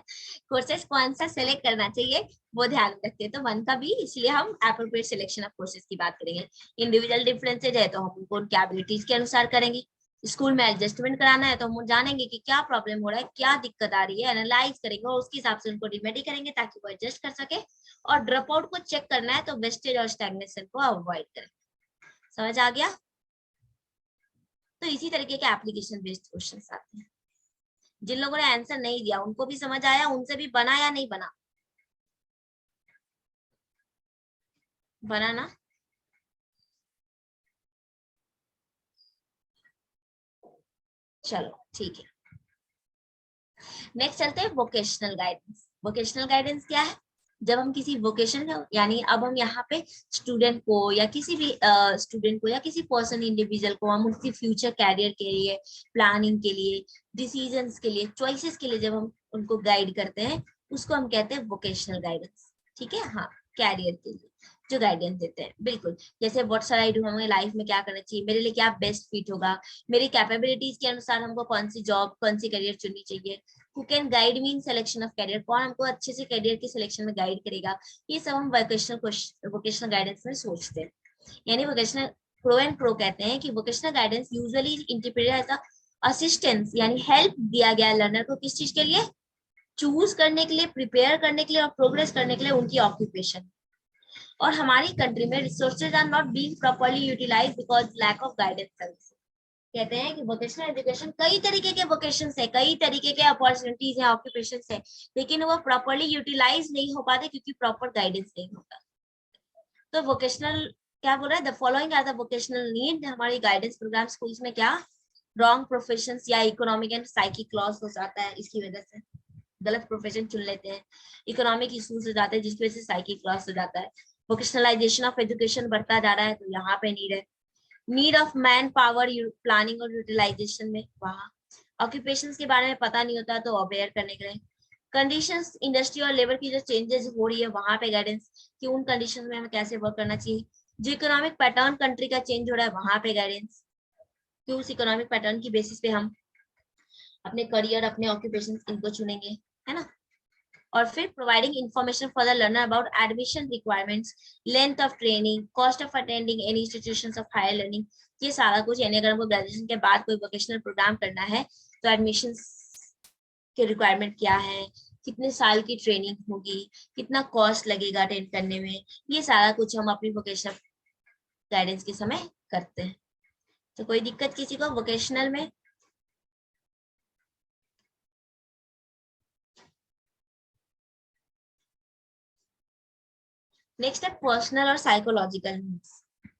कोर्सेज कौन सा सेलेक्ट करना चाहिए वो ध्यान रखते हैं। तो 1 का बी, इसलिए हम एप्रोप्रिएट सिलेक्शन ऑफ कोर्सेज की बात करेंगे। इंडिविजुअल डिफरेंसेज है तो हम उनको उनकी एबिलिटीज के अनुसार करेंगे। स्कूल में एडजस्टमेंट कराना है तो हम जानेंगे कि क्या प्रॉब्लम हो रहा है, क्या दिक्कत आ रही है, एनालाइज करेंगे और उसके हिसाब से उनको रिमेडी करेंगे ताकि वो एडजस्ट कर सके। और ड्रॉप आउट को चेक करना है तो वेस्टेज और स्टैग्नेशन को अवॉइड करें। समझ आ गया? तो इसी तरीके के एप्लीकेशन बेस्ड क्वेश्चंस आते हैं। जिन लोगों ने आंसर नहीं दिया उनको भी समझ आया, उनसे भी बना या नहीं बना? बना ना? चलो ठीक है, नेक्स्ट चलते हैं वोकेशनल गाइडेंस। वोकेशनल गाइडेंस क्या है? जब हम किसी वोकेशन, यानी अब हम यहाँ पे स्टूडेंट को या किसी भी स्टूडेंट को या किसी पर्सन इंडिविजुअल को हम उसके फ्यूचर कैरियर के लिए, प्लानिंग के लिए, डिसीजंस के लिए, चॉइसेस के लिए जब हम उनको गाइड करते हैं उसको हम कहते हैं वोकेशनल गाइडेंस। ठीक है, हाँ कैरियर के लिए जो गाइडेंस देते हैं, बिल्कुल जैसे व्हाट शैल आई डू, हमें लाइफ में क्या करना चाहिए, मेरे लिए क्या बेस्ट फिट होगा, मेरी कैपेबिलिटीज के अनुसार हमको कौन सी जॉब, कौन सी करियर चुननी चाहिए, who can guide me in selection of career, कौन हमको अच्छे से करियर के सिलेक्शन में गाइड करेगा, ये सब हम वोकेशनल गाइडेंस में सोचते हैं। यानी वोकेशनल प्रो एंड प्रो कहते हैं कि vocational guidance usually interpreted as assistance, यानी हेल्प दिया गया लर्नर को किस चीज के लिए, चूज करने के लिए, प्रिपेयर करने के लिए और प्रोग्रेस करने के लिए उनकी ऑक्यूपेशन। और हमारी कंट्री में resources are not being properly utilised because lack of guidance service. कहते हैं कि वोकेशनल एजुकेशन, कई तरीके के वोकेशन है, कई तरीके के अपॉर्चुनिटीज है, ऑक्यूपेशन है, लेकिन वो प्रॉपर्ली यूटिलाइज नहीं हो पाते क्योंकि प्रॉपर गाइडेंस नहीं होता। तो वोकेशनल क्या बोल रहा है, the following are the vocational need, हमारी गाइडेंस प्रोग्राम स्कूल्स में क्या रॉन्ग प्रोफेशंस या इकोनॉमिक एंड साइकिक लॉस हो जाता है, इसकी वजह से गलत प्रोफेशन चुन लेते हैं, इकोनॉमिक इश्यूज हो जाते हैं जिसकी वजह से साइकिक लॉस हो जाता है, वोकेशनलाइजेशन ऑफ एजुकेशन बढ़ता जा रहा है, तो यहाँ पे नीड है, need of man power planning और यूटिलाइजेशन में, वहाँ ऑक्यूपेशंस के बारे में पता नहीं होता तो अवेयर करने के लिए, कंडीशंस इंडस्ट्री और लेबर की जो चेंजेस हो रही है वहां पे गाइडेंस कि उन कंडीशंस में हमें कैसे वर्क करना चाहिए, जो इकोनॉमिक पैटर्न कंट्री का चेंज हो रहा है वहां पे गाइडेंस कि उस इकोनॉमिक पैटर्न की बेसिस पे हम अपने करियर, अपने ऑक्यूपेशन इनको चुनेंगे, है ना। और फिर providing information for the learner about admission requirements, length of training, cost of attending any institutions of higher learning, ये सारा कुछ, यानी अगर हमको ग्रेजुएशन के बाद कोई वोकेशनल प्रोग्राम करना है तो एडमिशन के रिक्वायरमेंट क्या है, कितने साल की ट्रेनिंग होगी, कितना कॉस्ट लगेगा अटेंड करने में, ये सारा कुछ हम अपनी वोकेशनल गाइडेंस के समय करते हैं। तो कोई दिक्कत किसी को वोकेशनल में? नेक्स्ट है पर्सनल और साइकोलॉजिकल नीड्स।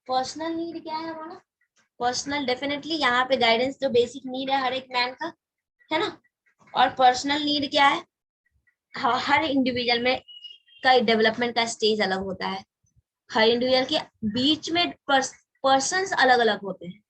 पर्सनल नीड क्या है हमारा? पर्सनल डेफिनेटली यहाँ पे गाइडेंस जो बेसिक नीड है हर एक मैन का, है ना। और पर्सनल नीड क्या है? हर इंडिविजुअल में का डेवलपमेंट का स्टेज अलग होता है, हर इंडिविजुअल के बीच में पर्सन्स अलग अलग होते हैं,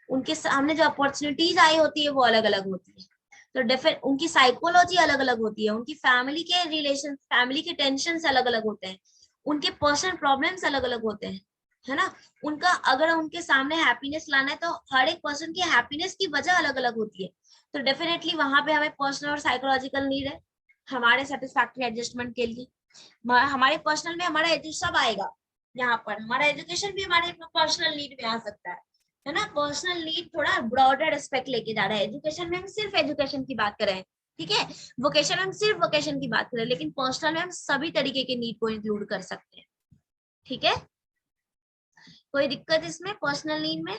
उनके सामने जो अपॉर्चुनिटीज आई होती है वो अलग अलग होती है, तो डेफिनेट उनकी साइकोलॉजी अलग अलग होती है, उनकी फैमिली के रिलेशन, फैमिली के टेंशन अलग अलग होते हैं, उनके पर्सनल प्रॉब्लम्स अलग अलग होते हैं, है ना। उनका अगर उनके सामने हैप्पीनेस लाना है तो हर एक पर्सन की हैप्पीनेस की वजह अलग अलग होती है, तो डेफिनेटली वहां पे हमें पर्सनल और साइकोलॉजिकल नीड है हमारे सेटिस्फैक्टरी एडजस्टमेंट के लिए। हमारे पर्सनल में हमारा सब आएगा, यहाँ पर हमारा एजुकेशन भी हमारे पर्सनल नीड में आ सकता है ना। पर्सनल नीड थोड़ा ब्रॉडर एस्पेक्ट लेके जा रहा है, एजुकेशन में हम सिर्फ एजुकेशन की बात कर रहे हैं, ठीक है, वोकेशन में हम सिर्फ वोकेशन की बात करें, लेकिन पर्सनल में हम सभी तरीके के नीड को इंक्लूड कर सकते हैं, ठीक है। कोई दिक्कत इसमें पर्सनल नीड में?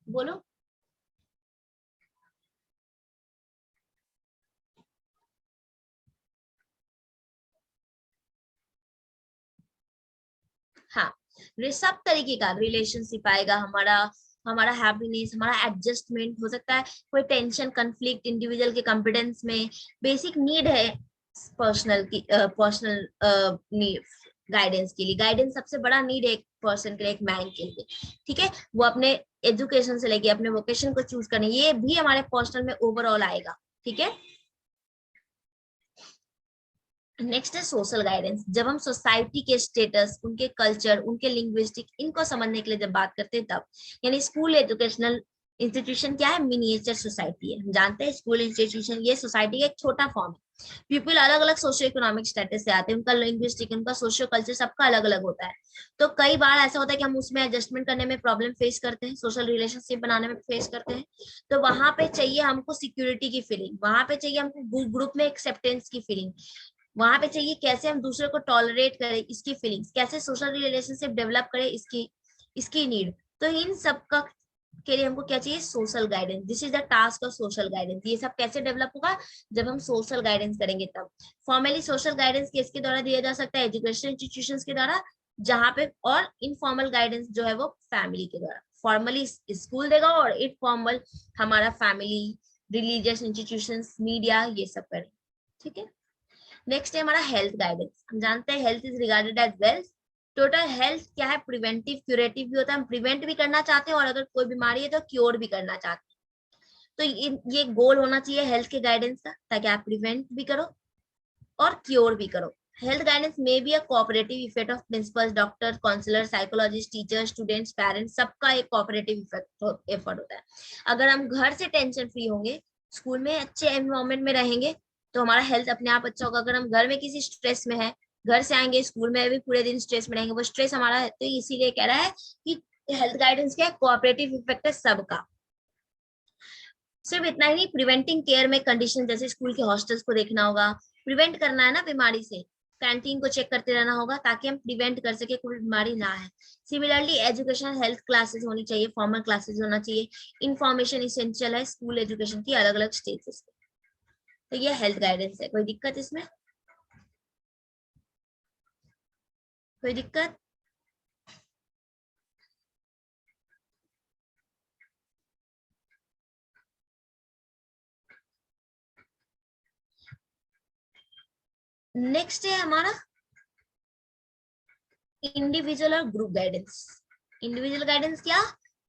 बोलो। हाँ, सब तरीके का रिलेशनशिप आएगा, हमारा हमारा हैप्पीनेस, हमारा एडजस्टमेंट हो सकता है, कोई टेंशन, कंफ्लिक्ट इंडिविजुअल के कॉन्फिडेंस में, बेसिक नीड है पर्सनल की, पर्सनल नीड गाइडेंस के लिए। गाइडेंस सबसे बड़ा नीड है एक पर्सन के लिए, एक मैन के लिए, ठीक है। वो अपने एजुकेशन से लेके अपने वोकेशन को चूज करने, ये भी हमारे पर्सनल में ओवरऑल आएगा, ठीक है। नेक्स्ट है सोशल गाइडेंस। जब हम सोसाइटी के स्टेटस, उनके कल्चर, उनके लिंग्विस्टिक, इनको समझने के लिए जब बात करते हैं तब, यानी स्कूल एजुकेशनल इंस्टीट्यूशन क्या है? मिनिएचर सोसाइटी है, हम जानते हैं स्कूल इंस्टीट्यूशन ये सोसाइटी का एक छोटा फॉर्म है। पीपल अलग अलग सोशियो इकोनॉमिक स्टेटस से आते हैं, उनका लिंग्विस्टिक, उनका सोशियो कल्चर सबका अलग अलग होता है, तो कई बार ऐसा होता है कि हम उसमें एडजस्टमेंट करने में प्रॉब्लम फेस करते हैं, सोशल रिलेशनशिप बनाने में फेस करते हैं, तो वहां पे चाहिए हमको सिक्योरिटी की फीलिंग, वहां पे चाहिए हमको ग्रुप में एक्सेप्टेंस की फीलिंग, वहां पे चाहिए कैसे हम दूसरे को टॉलरेट करें इसकी फीलिंग्स, कैसे सोशल रिलेशनशिप डेवलप करें इसकी इसकी नीड। तो इन सब का के लिए हमको क्या चाहिए? Social guidance. This is the task of social guidance. ये सब कैसे डेवलप होगा? जब हम सोशल गाइडेंस करेंगे तब। फॉर्मली सोशल गाइडेंस किसके द्वारा दिया जा सकता है? एजुकेशन इंस्टीट्यूशंस के द्वारा, जहाँ पे, और इनफॉर्मल गाइडेंस जो है वो फैमिली के द्वारा। फॉर्मली स्कूल देगा और इनफॉर्मल हमारा फैमिली, रिलीजियस इंस्टीट्यूशंस, मीडिया, ये सब करें, ठीक है। नेक्स्ट है हमारा हेल्थ गाइडेंस। हम जानते हैं health is regarded as wealth. Total health क्या है? प्रिवेंटिव, क्यूरेटिव भी होता है, हम प्रिवेंट भी करना चाहते हैं और अगर कोई बीमारी है तो क्योर भी करना चाहते हैं, तो ये गोल होना चाहिए हेल्थ के गाइडेंस का, ताकि आप प्रिवेंट भी करो और क्योर भी करो। हेल्थ गाइडेंस में भी cooperative effect of principals, doctor, counsellor, psychologist, teacher, students, parents, सबका एक कोऑपरेटिव इफेक्ट एफर्ट होता है। अगर हम घर से टेंशन फ्री होंगे, स्कूल में अच्छे एनवायरमेंट में रहेंगे, तो हमारा हेल्थ अपने आप अच्छा होगा। अगर हम घर में किसी स्ट्रेस में है, घर से आएंगे, स्कूल में भी पूरे दिन स्ट्रेस में रहेंगे, वो स्ट्रेस हमारा है, तो इसीलिए कह रहा है कि हेल्थ गाइडेंस क्या है? कोऑपरेटिव इफेक्ट है सबका। सिर्फ इतना ही नहीं, प्रिवेंटिंग केयर में कंडीशन जैसे स्कूल के हॉस्टल्स को देखना होगा, प्रिवेंट करना है ना बीमारी से, कैंटीन को चेक करते रहना होगा ताकि हम प्रिवेंट कर सके कोई बीमारी ना है। सिमिलरली एजुकेशन हेल्थ क्लासेस होनी चाहिए, फॉर्मल क्लासेस होना चाहिए, इंफॉर्मेशन इसेंशियल है स्कूल एजुकेशन की अलग अलग स्टेजेस। तो ये हेल्थ गाइडेंस है। कोई दिक्कत इसमें? कोई दिक्कत? नेक्स्ट है हमारा इंडिविजुअल और ग्रुप गाइडेंस। इंडिविजुअल गाइडेंस क्या?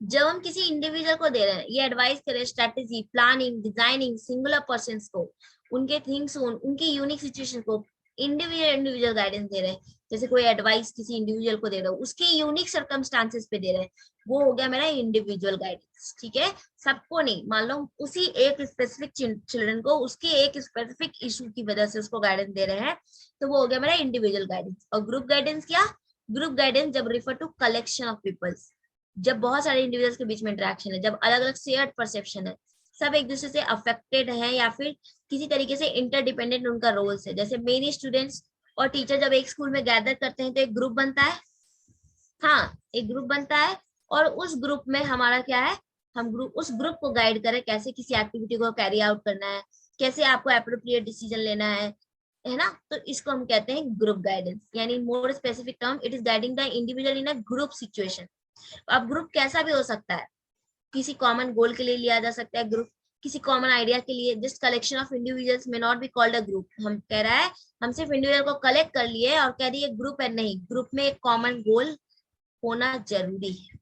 जब हम किसी इंडिविजुअल को दे रहे हैं, ये एडवाइस करें strategy, planning, designing singular persons को, उनके थिंग्स, उनकी यूनिक सिचुएशन को इंडिविजुअल इंडिविजुअल गाइडेंस दे रहे हैं। जैसे कोई एडवाइस किसी इंडिविजुअल को दे रहे हो, उसके यूनिक सर्कमस्टांसेस पे दे रहे हैं, वो हो गया मेरा इंडिविजुअल गाइडेंस। ठीक है, सबको नहीं, मान लो उसी एक स्पेसिफिक चिल्ड्रन को उसके एक स्पेसिफिक इशू की वजह से उसको गाइडेंस दे रहे हैं, तो वो हो गया मेरा इंडिविजुअल गाइडेंस। और ग्रुप गाइडेंस क्या? ग्रुप गाइडेंस जब refer to collection of peoples, जब बहुत सारे इंडिविजुअल्स के बीच में इंटरेक्शन है, जब अलग अलग शेयर्ड परसेप्शन है, सब एक दूसरे से अफेक्टेड है या फिर किसी तरीके से इंटरडिपेंडेंट उनका रोल्स है। जैसे मेनी स्टूडेंट्स और टीचर जब एक स्कूल में गैदर करते हैं तो एक ग्रुप बनता है। हाँ, एक ग्रुप बनता है, और उस ग्रुप में हमारा क्या है, हम ग्रुप उस ग्रुप को गाइड करें कैसे किसी एक्टिविटी को कैरी आउट करना है, कैसे आपको एप्रोप्रिएट डिसीजन लेना है ना। तो इसको हम कहते हैं ग्रुप गाइडेंस, यानी more specific term, it is guiding the individual in a group situation. अब ग्रुप कैसा भी हो सकता है, किसी कॉमन गोल के लिए लिया जा सकता है ग्रुप, किसी कॉमन आइडिया के लिए। Just collection of individuals may not be called a group. हम कह रहा है हम सिर्फ इंडिविजुअल को कलेक्ट कर लिए और कह दिए ग्रुप है, नहीं, ग्रुप में एक कॉमन गोल होना जरूरी है।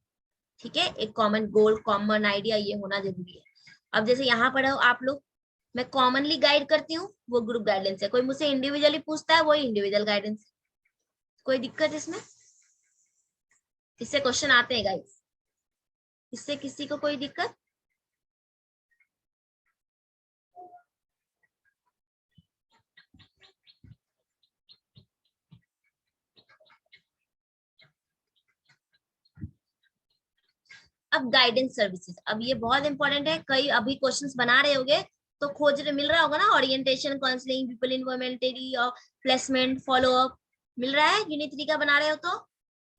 ठीक है, एक कॉमन गोल, कॉमन आइडिया, ये होना जरूरी है। अब जैसे यहाँ पर हो आप लोग, मैं कॉमनली गाइड करती हूँ, वो ग्रुप गाइडेंस है। कोई मुझसे इंडिविजुअली पूछता है, वो इंडिविजुअल गाइडेंस। कोई दिक्कत इसमें? इससे क्वेश्चन आते हैं गाइस, इससे किसी को कोई दिक्कत? अब गाइडेंस सर्विसेज, अब ये बहुत इंपॉर्टेंट है। कई अभी क्वेश्चंस बना रहे होगे तो खोज रहे, मिल रहा होगा ना, ओरिएंटेशन, काउंसलिंग, पीपल इन्वॉल्वमेंटरी और प्लेसमेंट, फॉलो अप, मिल रहा है। यूनिट 3 का बना रहे हो तो,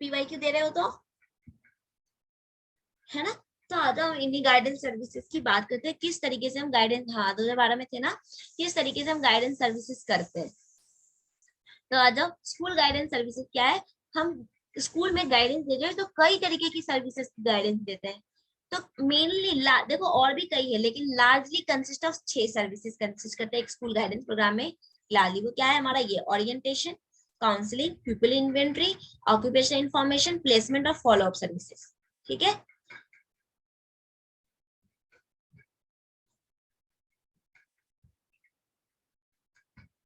पीवाईक्यू दे रहे हो तो, है ना। तो आ जाओ इन्हीं गाइडेंस सर्विसेज की बात करते हैं, किस तरीके से हम गाइडेंस, हाँ 2012 में थे ना, किस तरीके से हम गाइडेंस सर्विसेज करते हैं। तो आ जाओ, स्कूल गाइडेंस सर्विसेज क्या है। हम स्कूल में गाइडेंस दे रहे हैं तो कई तरीके की सर्विसेज की गाइडेंस देते हैं। तो मेनली देखो और भी कई है, लेकिन largely consist of 6 services consist करते हैं एक स्कूल गाइडेंस प्रोग्राम में। लार्जली वो क्या है हमारा, ये orientation, counselling, people inventory, occupation information, placement और फॉलो अप सर्विसेज। ठीक है,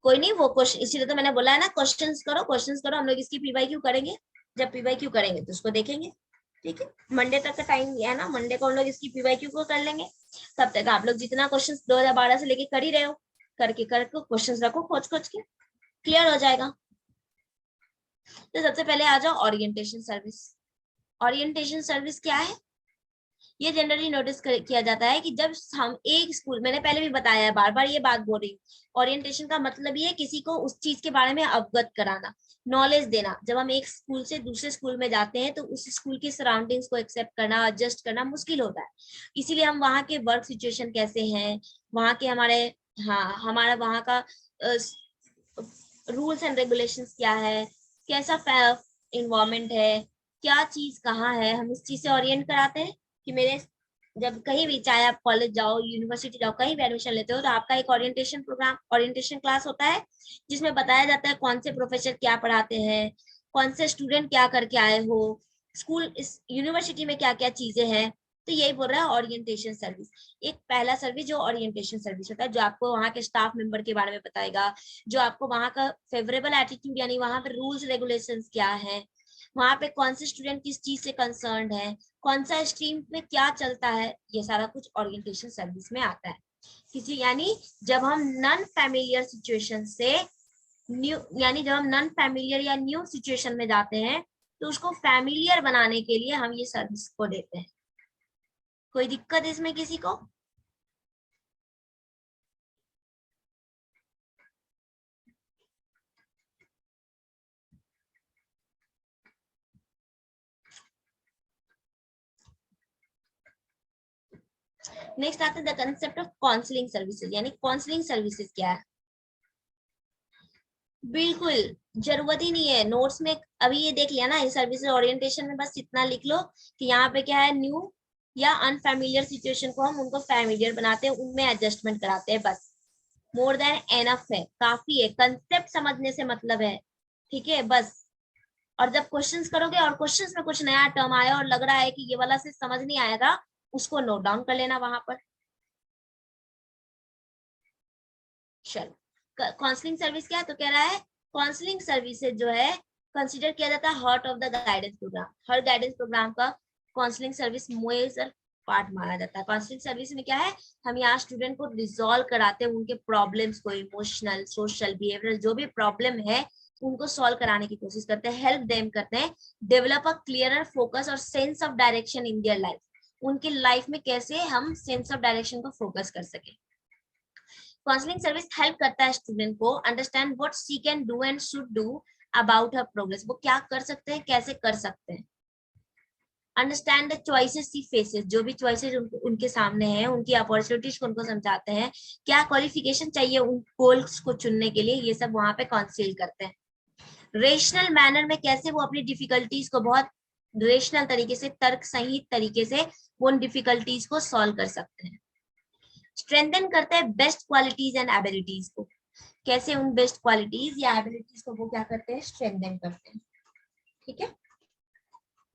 कोई नहीं, वो क्वेश्चन, इसीलिए तो मैंने बोला है ना, क्वेश्चंस करो, क्वेश्चंस करो। हम लोग इसकी पीवाईक्यू करेंगे, जब पीवाईक्यू करेंगे तो उसको देखेंगे। ठीक है, मंडे तक का टाइम दिया है ना, मंडे को हम लोग इसकी पीवाईक्यू को कर लेंगे। तब तक आप लोग जितना क्वेश्चन 2012 से लेके कर ही रहे हो, करके करके क्वेश्चन रखो खोज खोज के, क्लियर हो जाएगा। तो सबसे पहले आ जाओ ओरिएंटेशन सर्विस। ओरिएंटेशन सर्विस क्या है? ये जनरली नोटिस किया जाता है कि जब हम एक स्कूल, मैंने पहले भी बताया है, बार बार ये बात बोल रही हूँ, ओरिएंटेशन का मतलब ये है किसी को उस चीज के बारे में अवगत कराना, नॉलेज देना। जब हम एक स्कूल से दूसरे स्कूल में जाते हैं तो उस स्कूल की सराउंडिंग्स को एक्सेप्ट करना, एडजस्ट करना मुश्किल होता है। इसीलिए हम वहाँ के वर्क सिचुएशन कैसे हैं, वहाँ के हमारे, हाँ हमारा वहाँ का रूल्स एंड रेगुलेशंस क्या है, कैसा इन्वायरमेंट है, क्या चीज कहाँ है, हम इस चीज से ओरिएंट कराते हैं। कि मेरे, जब कहीं भी, चाहे आप कॉलेज जाओ, यूनिवर्सिटी जाओ, कहीं भी एडमिशन लेते हो तो आपका एक ओरिएंटेशन प्रोग्राम, ओरिएंटेशन क्लास होता है, जिसमें बताया जाता है कौन से प्रोफेसर क्या पढ़ाते हैं, कौन से स्टूडेंट क्या करके आए हो, स्कूल, इस यूनिवर्सिटी में क्या क्या चीजें हैं। तो यही बोल रहा है ओरिएंटेशन सर्विस। एक पहला सर्विस जो ओरिएंटेशन सर्विस होता है, जो आपको वहाँ के स्टाफ मेंबर के बारे में बताएगा, जो आपको वहाँ का फेवरेबल एटीट्यूड, यानी वहाँ पे रूल्स रेगुलेशंस क्या है, वहाँ पे कौन से स्टूडेंट किस चीज से कंसर्न है, कौन सा स्ट्रीम में क्या चलता है, ये सारा कुछ ओरिएंटेशन सर्विस में आता है। किसी, यानी जब हम नॉन फैमिलियर सिचुएशन से न्यू, यानी जब हम नॉन फैमिलियर या न्यू सिचुएशन में जाते हैं तो उसको फैमिलियर बनाने के लिए हम ये सर्विस को देते हैं। कोई दिक्कत इसमें किसी को? नेक्स्ट आते हैं the concept of counselling services, यानी काउंसलिंग सर्विसेज क्या है। बिल्कुल जरूरत ही नहीं है नोट्स में, अभी ये देख लिया ना, इस सर्विसेज ओरिएंटेशन में बस इतना लिख लो कि यहाँ पे क्या है, न्यू या अनफैमिलियर सिचुएशन को हम उनको फैमिलियर बनाते हैं, उनमें एडजस्टमेंट कराते हैं, बस मोर देन एनफ है, काफी है, कंसेप्ट समझने से मतलब है, ठीक है बस। और जब क्वेश्चंस करोगे और क्वेश्चंस में कुछ नया टर्म आया और लग रहा है कि ये वाला से समझ नहीं आएगा, उसको नोट डाउन कर लेना वहां पर। चलो काउंसलिंग सर्विस क्या है, तो कह रहा है काउंसलिंग सर्विसेज जो है कंसीडर किया जाता है heart of the guidance programme, हर गाइडेंस प्रोग्राम का काउंसलिंग सर्विस मेजर पार्ट माना जाता है। काउंसलिंग सर्विस में क्या है, हम यहाँ स्टूडेंट को रिजॉल्व कराते हैं उनके प्रॉब्लम्स को, इमोशनल सोशल बिहेवियरल जो भी प्रॉब्लम है उनको सॉल्व कराने की कोशिश करते हैं, हेल्प देम करते हैं, डेवलप अ क्लियरर फोकस और sense of direction in their life, उनकी लाइफ में कैसे हम सेंस ऑफ डायरेक्शन को फोकस कर सके। काउंसलिंग सर्विस हेल्प करता है स्टूडेंट को understand what she can do and should do about her progress, वो क्या कर सकते हैं कैसे कर सकते हैं। Understand the choices she faces, जो भी चॉइसेस उनके सामने हैं, उनकी अपॉर्चुनिटीज को उनको समझाते हैं, क्या क्वालिफिकेशन चाहिए उन गोल्स को चुनने के लिए, ये सब वहां पे काउंसिल करते हैं। रेशनल मैनर में कैसे वो अपनी डिफिकल्टीज को बहुत रेशनल तरीके से, तर्क सहित तरीके से वो उन डिफिकल्टीज को सॉल्व कर सकते हैं। स्ट्रेंथन करते हैं बेस्ट क्वालिटीज एंड एबिलिटीज को, कैसे उन बेस्ट क्वालिटीज या एबिलिटीज को वो क्या करते हैं, स्ट्रेंथन करते हैं, ठीक है।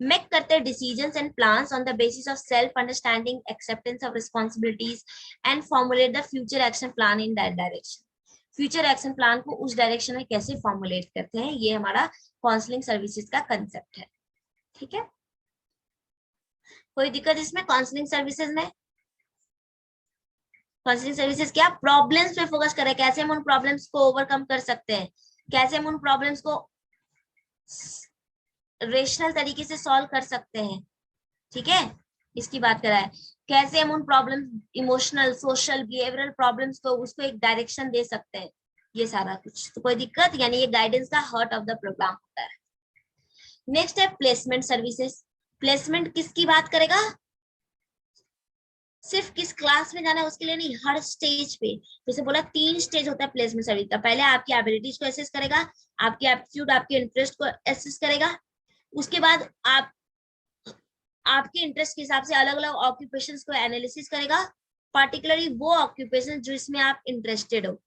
मेक करते हैं decisions and plans on the basis of self understanding, acceptance of responsibilities and formulate the future action plan in that direction, future action plan को उस डायरेक्शन में कैसे फॉर्मुलेट करते हैं, ये हमारा काउंसलिंग सर्विसेज का कंसेप्ट है, ठीक है। कोई दिक्कत इसमें काउंसलिंग सर्विसेज में? काउंसलिंग सर्विसेज क्या, प्रॉब्लम्स पे फोकस करें, कैसे हम उन प्रॉब्लम्स को ओवरकम कर सकते हैं, कैसे हम उन प्रॉब्लम्स को रेशनल तरीके से सॉल्व कर सकते हैं, ठीक है, इसकी बात कर रहा है। कैसे हम उन problem, emotional social behavioural problems को उसको एक डायरेक्शन दे सकते हैं, ये सारा कुछ। तो कोई दिक्कत, यानी ये गाइडेंस का हार्ट ऑफ द प्रोग्राम होता है। नेक्स्ट है प्लेसमेंट सर्विसेज। प्लेसमेंट किसकी बात करेगा, सिर्फ किस क्लास में जाना है उसके लिए नहीं, हर स्टेज पे। जैसे बोला 3 स्टेज होता है प्लेसमेंट सर्विस का, पहले आपकी एबिलिटीज को एसेस करेगा, आपकी एप्टीट्यूड आपके इंटरेस्ट को एसेस करेगा, उसके बाद आप आपके इंटरेस्ट के हिसाब से अलग अलग ऑक्यूपेशंस को एनालिसिस करेगा, पार्टिकुलरली वो ऑक्यूपेशन जो इसमें आप इंटरेस्टेड हो,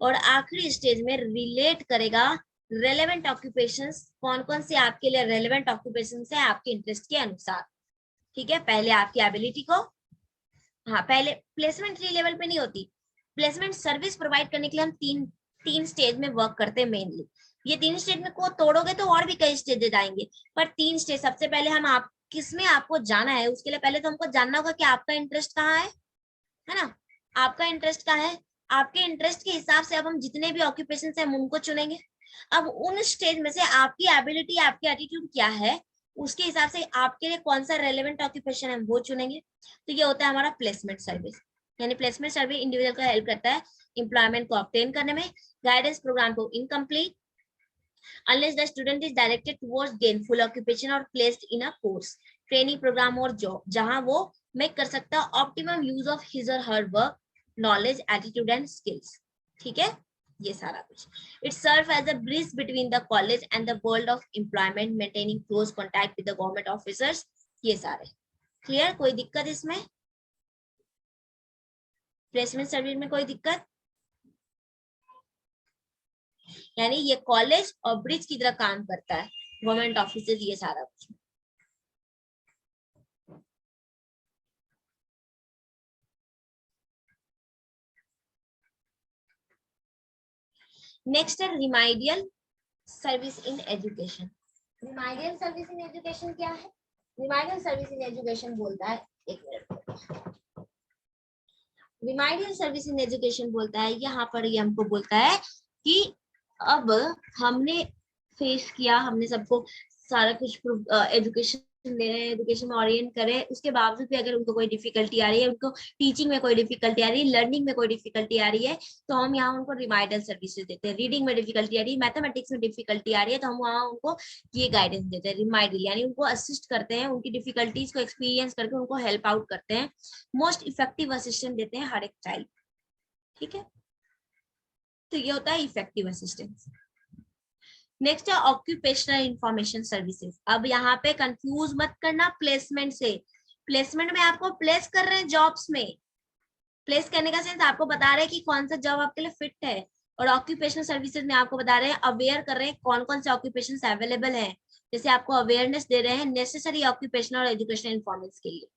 और आखिरी स्टेज में रिलेट करेगा रेलेवेंट ऑक्यूपेशंस, कौन कौन से आपके लिए रेलेवेंट ऑक्यूपेशंस है आपके इंटरेस्ट के अनुसार, ठीक है। पहले आपकी एबिलिटी को, हाँ पहले प्लेसमेंट 3 लेवल पे नहीं होती, प्लेसमेंट सर्विस प्रोवाइड करने के लिए हम तीन स्टेज में वर्क करते हैं मेनली। ये 3 स्टेज में को तोड़ोगे तो और भी कई स्टेजेस आएंगे, पर 3 स्टेज, सबसे पहले हम आप किसमें आपको जाना है उसके लिए पहले तो हमको जानना होगा कि आपका इंटरेस्ट कहाँ है ना, आपका इंटरेस्ट कहाँ है, आपके इंटरेस्ट के हिसाब से अब हम जितने भी ऑक्यूपेशन है हम उनको चुनेंगे। अब उन स्टेज में से आपकी एबिलिटी, आपकी एटीट्यूड क्या है, उसके हिसाब से आपके लिए कौन सा रेलेवेंट ऑक्यूपेशन है वो चुनेंगे। तो ये होता है हमारा प्लेसमेंट सर्विस, यानी प्लेसमेंट सर्विस इंडिविजुअल को हेल्प करता है एम्प्लॉयमेंट को ऑब्टेन करने में, गाइडेंस प्रोग्राम को incomplete unless the student is directed towards gainful occupation or placed in a course, training program और job, जहां वो make कर सकता है optimum use of his or her work, knowledge, attitude and skills, ठीक है, ये सारा कुछ। It serves as a bridge between the college and the world of employment, maintaining close contact with the government officers, ये सारे क्लियर। कोई दिक्कत इसमें, प्लेसमेंट सर्विस में कोई दिक्कत, यानी ये कॉलेज और ब्रिज की तरह काम करता है, गवर्नमेंट ऑफिसेज, ये सारा कुछ। नेक्स्ट है remedial service in education. Remedial service in education क्या है, रिमाइडियल सर्विस इन एजुकेशन बोलता है, एक minute, remedial service in education बोलता है, यहाँ पर ये हमको बोलता है कि अब हमने फेस किया, हमने सबको सारा कुछ एजुकेशन दे रहे हैं, एजुकेशन में ओरिएंट कर रहे हैं, उसके बावजूद भी अगर उनको कोई डिफिकल्टी आ रही है, उनको टीचिंग में कोई डिफिकल्टी आ रही है, लर्निंग में कोई डिफिकल्टी आ रही है, तो हम यहाँ उनको रिमाइंडर सर्विसेज देते हैं। रीडिंग में डिफिकल्टी आ रही है, मैथमेटिक्स में डिफिकल्टी आ रही है, तो हम वहाँ उनको ये गाइडेंस देते हैं, रिमाइंडर, यानी उनको असिस्ट करते हैं, उनकी डिफिकल्टीज को एक्सपीरियंस करके उनको हेल्प आउट करते हैं, मोस्ट इफेक्टिव असिस्टेंट देते हैं हर एक चाइल्ड। ठीक है, तो ये होता है इफेक्टिव असिस्टेंस। नेक्स्ट है ऑक्यूपेशनल इंफॉर्मेशन सर्विसेज। अब यहाँ पे कंफ्यूज मत करना प्लेसमेंट से। प्लेसमेंट में आपको प्लेस कर रहे हैं जॉब्स में, प्लेस करने का सेंस आपको बता रहे हैं कि कौन सा जॉब आपके लिए फिट है, और ऑक्यूपेशनल सर्विसेज में आपको बता रहे हैं, अवेयर कर रहे हैं कौन कौन से ऑक्यूपेशन अवेलेबल हैं, जैसे आपको अवेयरनेस दे रहे हैं नेसेसरी ऑक्यूपेशनल और एजुकेशनल इन्फॉर्मेशन के लिए।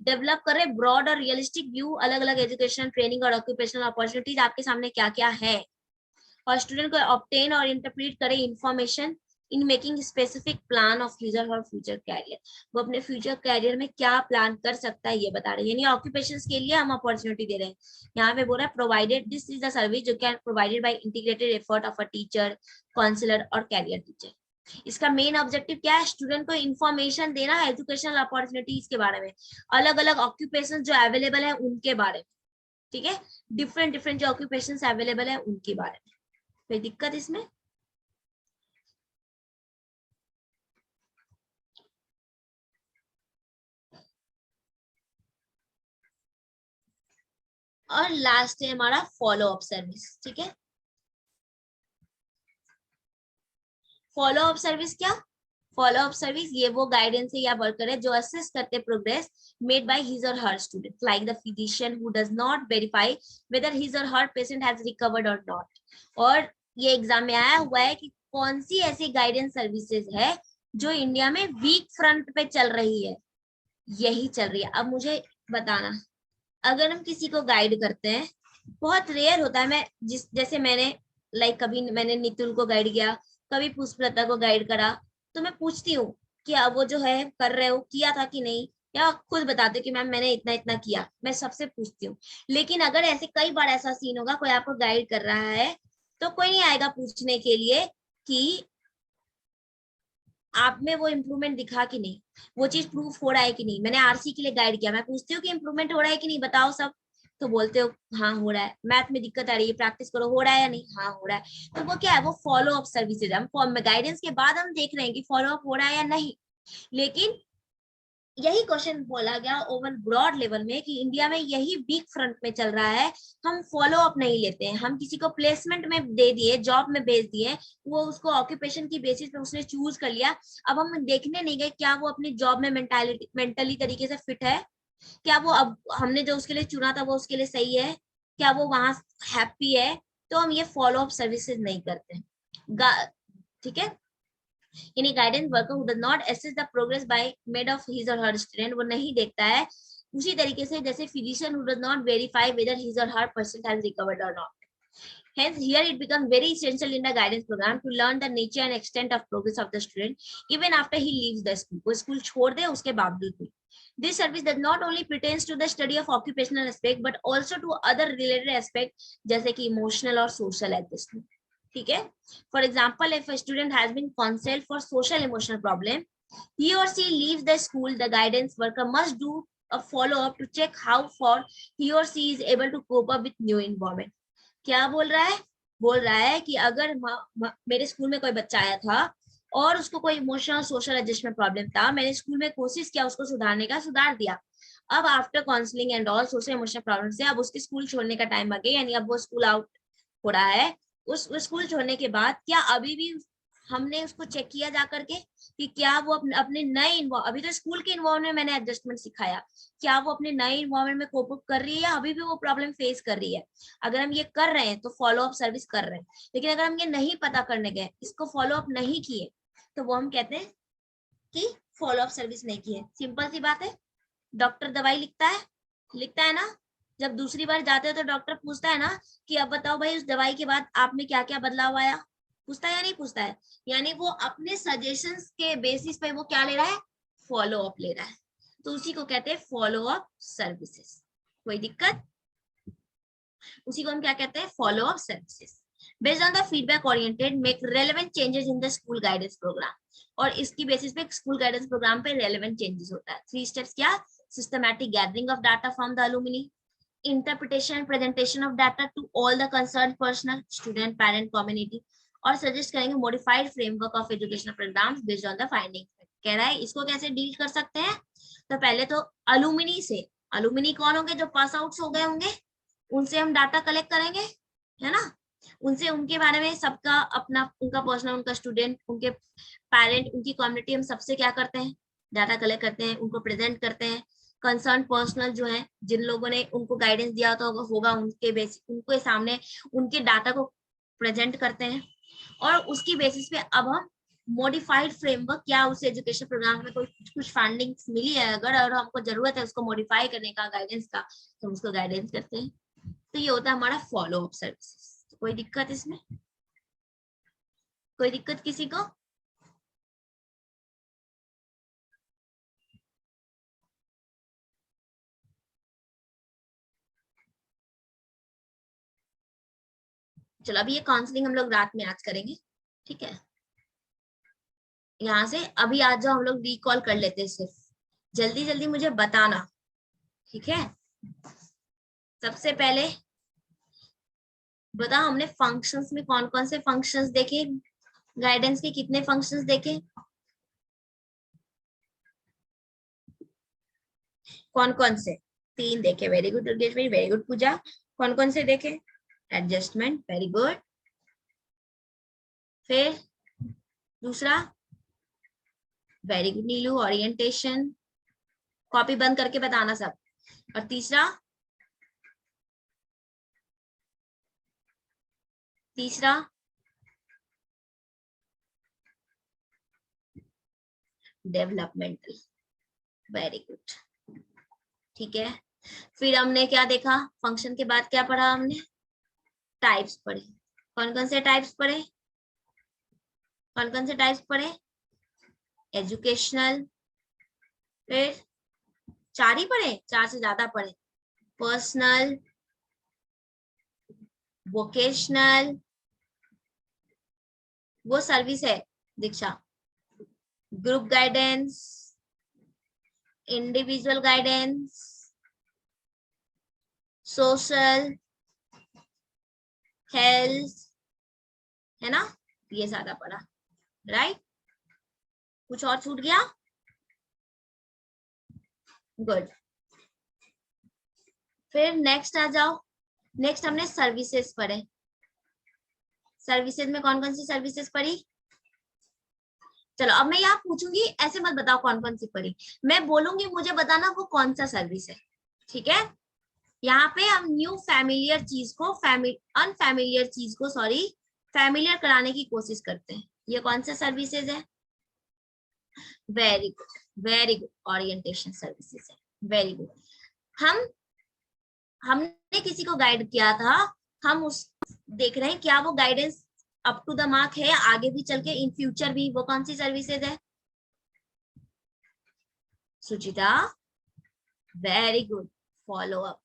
डेवलप कर रहे ब्रॉड और रियलिस्टिक व्यू, अलग अलग एजुकेशन, ट्रेनिंग और ऑक्यूपेशनल अपॉर्चुनिटीज आपके सामने क्या क्या है, और स्टूडेंट को ऑब्टेन और इंटरप्रेट करे information in making specific plan of his और फ्यूचर कैरियर। वो अपने फ्यूचर कैरियर में क्या प्लान कर सकता है ये बता रहे हैं, यानी ऑक्यूपेशन के लिए हम अपॉर्चुनिटी दे रहे हैं। यहाँ पे बोल रहा है provided, this is the service जो can provided by integrated effort of a teacher, counsellor और कैरियर टीचर। इसका मेन ऑब्जेक्टिव क्या है, स्टूडेंट को इन्फॉर्मेशन देना है एजुकेशनल अपॉर्चुनिटीज के बारे में, अलग अलग ऑक्यूपेशन जो अवेलेबल है उनके बारे में। ठीक है, डिफरेंट डिफरेंट जो ऑक्यूपेशन अवेलेबल है उनके बारे में। कोई दिक्कत इसमें? और लास्ट है हमारा फॉलो अप सर्विस। ठीक है, फॉलो अप सर्विस क्या, फॉलो अप सर्विस ये वो गाइडेंस है या वर्कर है जो असेस करते progress made by his or her student, like the physician who does not verify whether his or her patient has recovered or not. और ये एग्जाम में आया हुआ है कि कौन सी ऐसी गाइडेंस सर्विसेज है जो इंडिया में वीक फ्रंट पे चल रही है, यही चल रही है। अब मुझे बताना, अगर हम किसी को गाइड करते हैं, बहुत रेयर होता है, मैं जैसे मैंने कभी मैंने नितुल को गाइड किया, कभी पुष्पलता को गाइड करा, तो मैं पूछती हूँ कि अब वो जो है कर रहे हो किया था कि नहीं, या खुद बताते कि मैम मैंने इतना इतना किया, मैं सबसे पूछती हूँ। लेकिन अगर ऐसे कई बार ऐसा सीन होगा, कोई आपको गाइड कर रहा है तो कोई नहीं आएगा पूछने के लिए कि आप में वो इम्प्रूवमेंट दिखा कि नहीं, वो चीज प्रूफ हो रहा है कि नहीं। मैंने आरसी के लिए गाइड किया, मैं पूछती हूँ कि इम्प्रूवमेंट हो रहा है कि नहीं, बताओ सब, तो बोलते हो हाँ हो रहा है। मैथ में दिक्कत आ रही है, प्रैक्टिस करो, हो रहा है या नहीं, हाँ हो रहा है। तो वो क्या है, वो फॉलो अप सर्विसेज। हम गाइडेंस के बाद हम देख रहे हैं कि फॉलो अप हो रहा है या नहीं। लेकिन यही क्वेश्चन बोला गया ओवर ब्रॉड लेवल में कि इंडिया में यही वीक फ्रंट में चल रहा है, हम फॉलो अप नहीं लेते हैं। हम किसी को प्लेसमेंट में दे दिए, जॉब में भेज दिए, वो उसको ऑक्यूपेशन की बेसिस पे उसने चूज कर लिया, अब हम देखने नहीं गए क्या वो अपनी जॉब में मेंटली तरीके से फिट है, क्या वो अब हमने जो उसके लिए चुना था वो उसके लिए सही है, क्या वो वहां हैप्पी है, तो हम ये फॉलो अप सर्विसेज नहीं करते। ठीक है, यानी guidance worker who does not assess the progress by made of his or her student, वो नहीं देखता है उसी तरीके से जैसे physician who does not verify whether his or her patient has recovered or not. Hence, here it becomes very essential in the guidance program to learn the nature and extent of progress of the student even after he leaves the school. वो स्कूल छोड़ दे उसके बावजूद भी। This service does not only pertains to the study of occupational aspect but also to other related aspect जैसे कि emotional और social adjustment. ठीक है, for example, if a student has been counseled for social emotional problem, he or she leaves the school, the guidance worker must do a follow up to check how far he or she is able to cope up with new environment. क्या बोल रहा है, बोल रहा है कि अगर मेरे स्कूल में कोई बच्चा आया था और उसको कोई इमोशनल सोशल एडजस्टमेंट प्रॉब्लम था, मैंने स्कूल में कोशिश किया उसको सुधारने का, सुधार दिया। अब after counselling and all social emotional problem से अब उसके स्कूल छोड़ने का टाइम आ गया, यानी अब वो स्कूल आउट हो रहा है। उस स्कूल छोड़ने के बाद क्या अभी भी हमने उसको चेक किया जा करके कि क्या वो अपने नए अभी तो स्कूल के इन्वायरमेंट में मैंने एडजस्टमेंट सिखाया, क्या वो अपने नए इन्वायरमेंट में कोप अप कर रही है या अभी भी वो प्रॉब्लम फेस कर रही है। अगर हम ये कर रहे हैं तो फॉलो अप सर्विस कर रहे हैं, लेकिन अगर हम ये नहीं पता करने गए, इसको फॉलो अप नहीं किए, तो वो हम कहते हैं कि फॉलो अप सर्विस नहीं की है। सिंपल सी बात है, डॉक्टर दवाई लिखता है ना, जब दूसरी बार जाते हो तो डॉक्टर पूछता है ना कि अब बताओ भाई उस दवाई के बाद आप में क्या क्या बदलाव आया, पूछता है या नहीं पूछता है। यानी वो अपने सजेशंस के बेसिस पे वो क्या ले रहा है, फॉलो अप ले रहा है, तो उसी को कहते हैं फॉलो अप सर्विसेज। कोई दिक्कत, उसी को हम क्या कहते हैं, follow up services. Based on the feedback oriented make relevant changes in the school guidance programme, और इसकी बेसिस पे स्कूल गाइडेंस प्रोग्राम पे रेलेवेंट चेंजेस होता है। 3 स्टेप्स क्या? Systematic gathering of data from the alumni, interpretation and presentation of data to all the concerned personnel, student, parent, community, और सजेस्ट करेंगे modified framework of educational programs based on the findings। कह रहा है इसको कैसे डील कर सकते हैं? तो पहले तो अलुमिनी से, अलुमिनी कौन होंगे? जो पास आउट्स हो गए होंगे, उनसे हम डाटा कलेक्ट करेंगे, है ना, उनसे उनके बारे में सबका अपना, उनका पर्सनल, उनका स्टूडेंट, उनके पेरेंट, उनकी कम्युनिटी, हम सबसे क्या करते हैं? डाटा कलेक्ट करते हैं, उनको प्रेजेंट करते हैं। कंसर्न पर्सनल जो है, जिन लोगों ने उनको गाइडेंस दिया तो होगा, उनके बेसिस, उनके सामने उनके डाटा को प्रेजेंट करते हैं, और उसकी बेसिस पे अब हम मॉडिफाइड फ्रेमवर्क, क्या उस एजुकेशन प्रोग्राम में कोई कुछ फंडिंग्स मिली है अगर, और हमको जरूरत है उसको मॉडिफाई करने का, गाइडेंस का, तो हम उसको गाइडेंस करते हैं। तो ये होता है हमारा फॉलो अप सर्विसेज। कोई दिक्कत इसमें? कोई दिक्कत किसी को? चलो अभी ये काउंसलिंग हम लोग रात में आज करेंगे, ठीक है। यहाँ से अभी आज जो हम लोग रिकॉल कर लेते हैं, सिर्फ जल्दी जल्दी मुझे बताना, ठीक है। सबसे पहले बताओ, हमने फंक्शंस में कौन कौन से फंक्शंस देखे? गाइडेंस के कितने फंक्शंस देखे? कौन कौन से? 3 देखे। Very good Durgeshwari, very good Puja. कौन कौन से देखे? Adjustment, very good. फिर दूसरा, very good Neelu, orientation. Copy बंद करके बताना सब। और तीसरा, डेवलपमेंटल, वेरी गुड, ठीक है। फिर हमने क्या देखा? फंक्शन के बाद क्या पढ़ा हमने? टाइप्स पढ़े। कौन कौन से टाइप्स पढ़े? कौन कौन से टाइप्स पढ़े? एजुकेशनल, फिर 4 ही पढ़े? 4 से ज्यादा पढ़े। पर्सनल, वोकेशनल, वो सर्विस है Diksha, group guidance, individual guidance, social, health, है ना, ये ज्यादा पढ़ा, राइट। कुछ और छूट गया? गुड। फिर नेक्स्ट आ जाओ। नेक्स्ट हमने सर्विसेज पढ़े। सर्विसेज में कौन कौन सी सर्विसेज पढ़ी? चलो अब मैं यहाँ पूछूंगी, ऐसे मत बताओ कौन कौन सी पढ़ी, मैं बोलूंगी मुझे बताना वो कौन सा सर्विस है, ठीक है। यहाँ पे हम न्यू फैमिलियर चीज को अनफैमिलियर चीज को फैमिलियर कराने की कोशिश करते हैं। ये कौन सा सर्विसेज है? Very good, very good, orientation services है, वेरी गुड। हमने किसी को गाइड किया था, हम उस देख रहे हैं क्या वो guidance up to the mark है आगे भी चल के, इन फ्यूचर भी। वो कौन सी सर्विसेज है? Suchita, very good, follow up,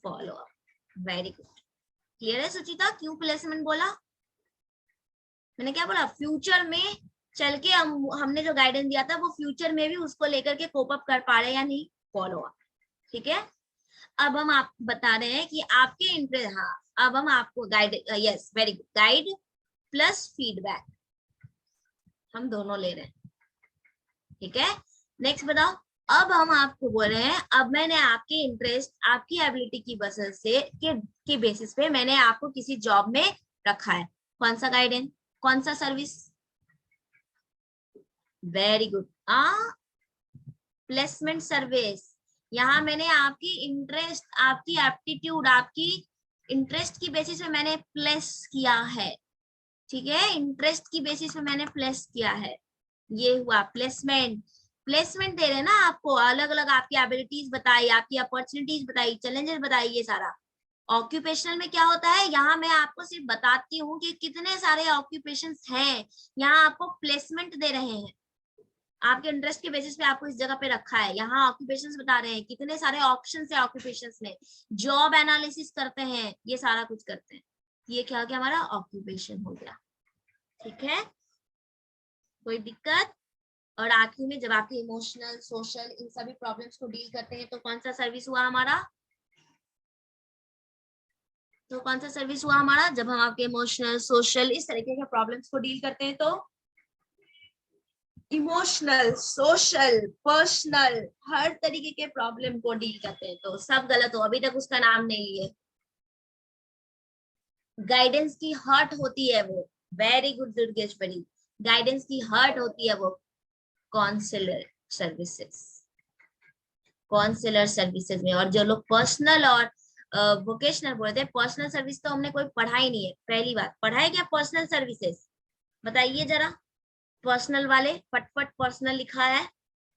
follow up, very good. Clear है सुचिता? क्यों प्लेसमेंट बोला? मैंने क्या बोला? फ्यूचर में चल के हमने जो गाइडेंस दिया था वो फ्यूचर में भी उसको लेकर के कोप अप कर पा रहे हैं या नहीं? फॉलो अप, ठीक है। अब हम आप बता रहे हैं कि आपके इंटरेस्ट, हाँ अब हम आपको guide, yes very good, guide plus feedback हम दोनों ले रहे हैं, ठीक है। नेक्स्ट बताओ, अब हम आपको बोल रहे हैं, अब मैंने आपके इंटरेस्ट, आपकी एबिलिटी की वजह से के बेसिस पे मैंने आपको किसी जॉब में रखा है। कौन सा गाइडेंस, कौन सा service? Very good, placement service. यहाँ मैंने आपकी इंटरेस्ट, आपकी एप्टीट्यूड, आपकी इंटरेस्ट की बेसिस पे मैंने प्लेस किया है, ठीक है। इंटरेस्ट की बेसिस पे मैंने प्लेस किया है, ये हुआ प्लेसमेंट। प्लेसमेंट दे रहे हैं ना आपको, अलग अलग आपकी एबिलिटीज बताई, आपकी अपॉर्चुनिटीज बताई, चैलेंजेस बताई, ये सारा। ऑक्यूपेशनल में क्या होता है, यहाँ मैं आपको सिर्फ बताती हूँ कि कितने सारे ऑक्यूपेशंस हैं, यहाँ आपको प्लेसमेंट दे रहे हैं, आपके इंटरेस्ट के बेसिस पे आपको इस जगह पे रखा है। यहाँ ऑक्यूपेशंस बता रहे हैं, कितने सारे ऑप्शंस है ऑक्यूपेशंस में, जॉब एनालिसिस करते हैं, ये सारा कुछ करते हैं, ये क्या हो गया हमारा ऑक्यूपेशन हो गया। ठीक है, कोई दिक्कत? और आखिर में जब आपके इमोशनल सोशल इन सभी प्रॉब्लम्स को डील करते हैं तो कौन सा सर्विस हुआ हमारा? तो कौन सा सर्विस हुआ हमारा? जब हम आपके इमोशनल सोशल इस तरीके के प्रॉब्लम्स को डील करते हैं तो इमोशनल सोशल पर्सनल हर तरीके के प्रॉब्लम को डील करते हैं। तो सब गलत हो, अभी तक उसका नाम नहीं लिए। गाइडेंस की हर्ट होती है वो, वेरी गुड दुर्गेश्वरी, गाइडेंस की हर्ट होती है वो काउंसलर सर्विसेज, काउंसलर सर्विसेज में। और जो लोग पर्सनल और वोकेशनल बोलते हैं, पर्सनल सर्विस तो हमने कोई पढ़ा ही नहीं है। पहली बात, पढ़ा है क्या पर्सनल सर्विसेज? बताइए जरा। पर्सनल वाले फटफट पर्सनल लिखा है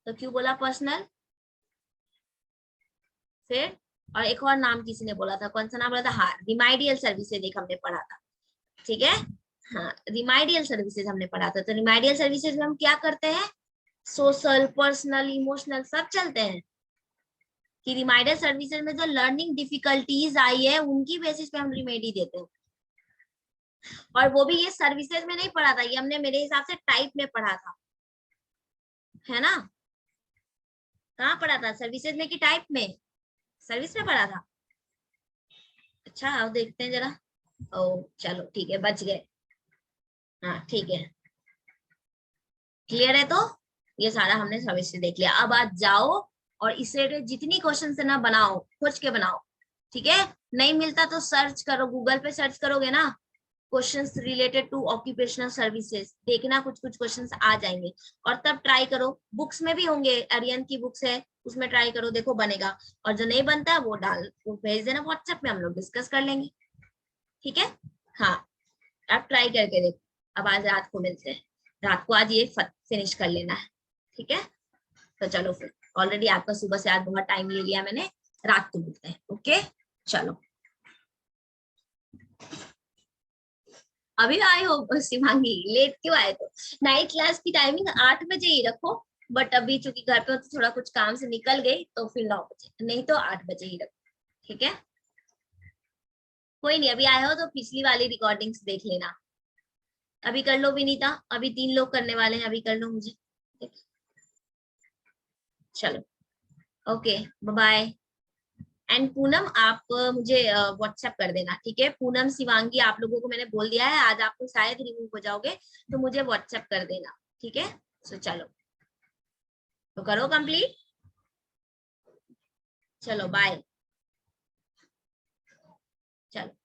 तो क्यों बोला पर्सनल? फिर और एक और नाम किसी ने बोला था, कौन सा नाम बोला था? हाँ, रिमाइडियल सर्विसेज एक हमने पढ़ा था। ठीक है, हाँ रिमाइडियल सर्विसेज हमने पढ़ा था। तो रिमाइडियल सर्विसेज में हम क्या करते हैं? सोशल पर्सनल इमोशनल सब चलते हैं। कि रिमाइडर सर्विसेज में जो लर्निंग डिफिकल्टीज आई है उनकी बेसिस पे हम रिमेडी देते हैं। और वो भी ये सर्विसेज में नहीं पढ़ा था, ये हमने मेरे हिसाब से टाइप में पढ़ा था, है ना? कहाँ पढ़ा था? सर्विसेज में कि टाइप में? सर्विस में पढ़ा था। अच्छा आओ देखते हैं जरा। ओ चलो ठीक है, बच गए। हाँ ठीक है, क्लियर है। तो ये सारा हमने सर्विस से देख लिया। अब आज जाओ और इस रिलेटेड जितनी क्वेश्चन है ना बनाओ, खोज के बनाओ। ठीक है, नहीं मिलता तो सर्च करो, गूगल पे सर्च करोगे ना questions related to occupational services, देखना कुछ कुछ क्वेश्चंस आ जाएंगे। और तब ट्राई करो, बुक्स में भी होंगे, अरियन की बुक्स है उसमें ट्राई करो, देखो बनेगा। और जो नहीं बनता है वो भेज देना व्हाट्सएप में, हम लोग डिस्कस कर लेंगे। ठीक है, हाँ आप ट्राई करके देखो। अब आज रात को मिलते हैं, रात को आज ये फिनिश कर लेना है। ठीक है, तो चलो फिर, ऑलरेडी आपका सुबह से आज बहुत टाइम ले लिया मैंने, रात को मिलते हैं। ओके चलो। अभी आए हो शिवांगी? लेट क्यों आए? तो नाइट क्लास की टाइमिंग 8 बजे ही रखो, बट अभी चूंकि घर पे तो थोड़ा कुछ काम से निकल गई तो फिर 9 बजे, नहीं तो 8 बजे ही रखो। ठीक है, कोई नहीं, अभी आए हो तो पिछली वाली रिकॉर्डिंग्स देख लेना। अभी कर लो विनीता, अभी 3 लोग करने वाले हैं, अभी कर लो मुझे। ठीक है? चलो ओके बाय। एंड पूनम आप मुझे व्हाट्सएप कर देना। ठीक है, पूनम शिवांगी आप लोगों को मैंने बोल दिया है, आज आपको शायद रिमूव हो जाओगे तो मुझे व्हाट्सएप कर देना। ठीक है, सो चलो तो करो कंप्लीट। चलो बाय। चलो।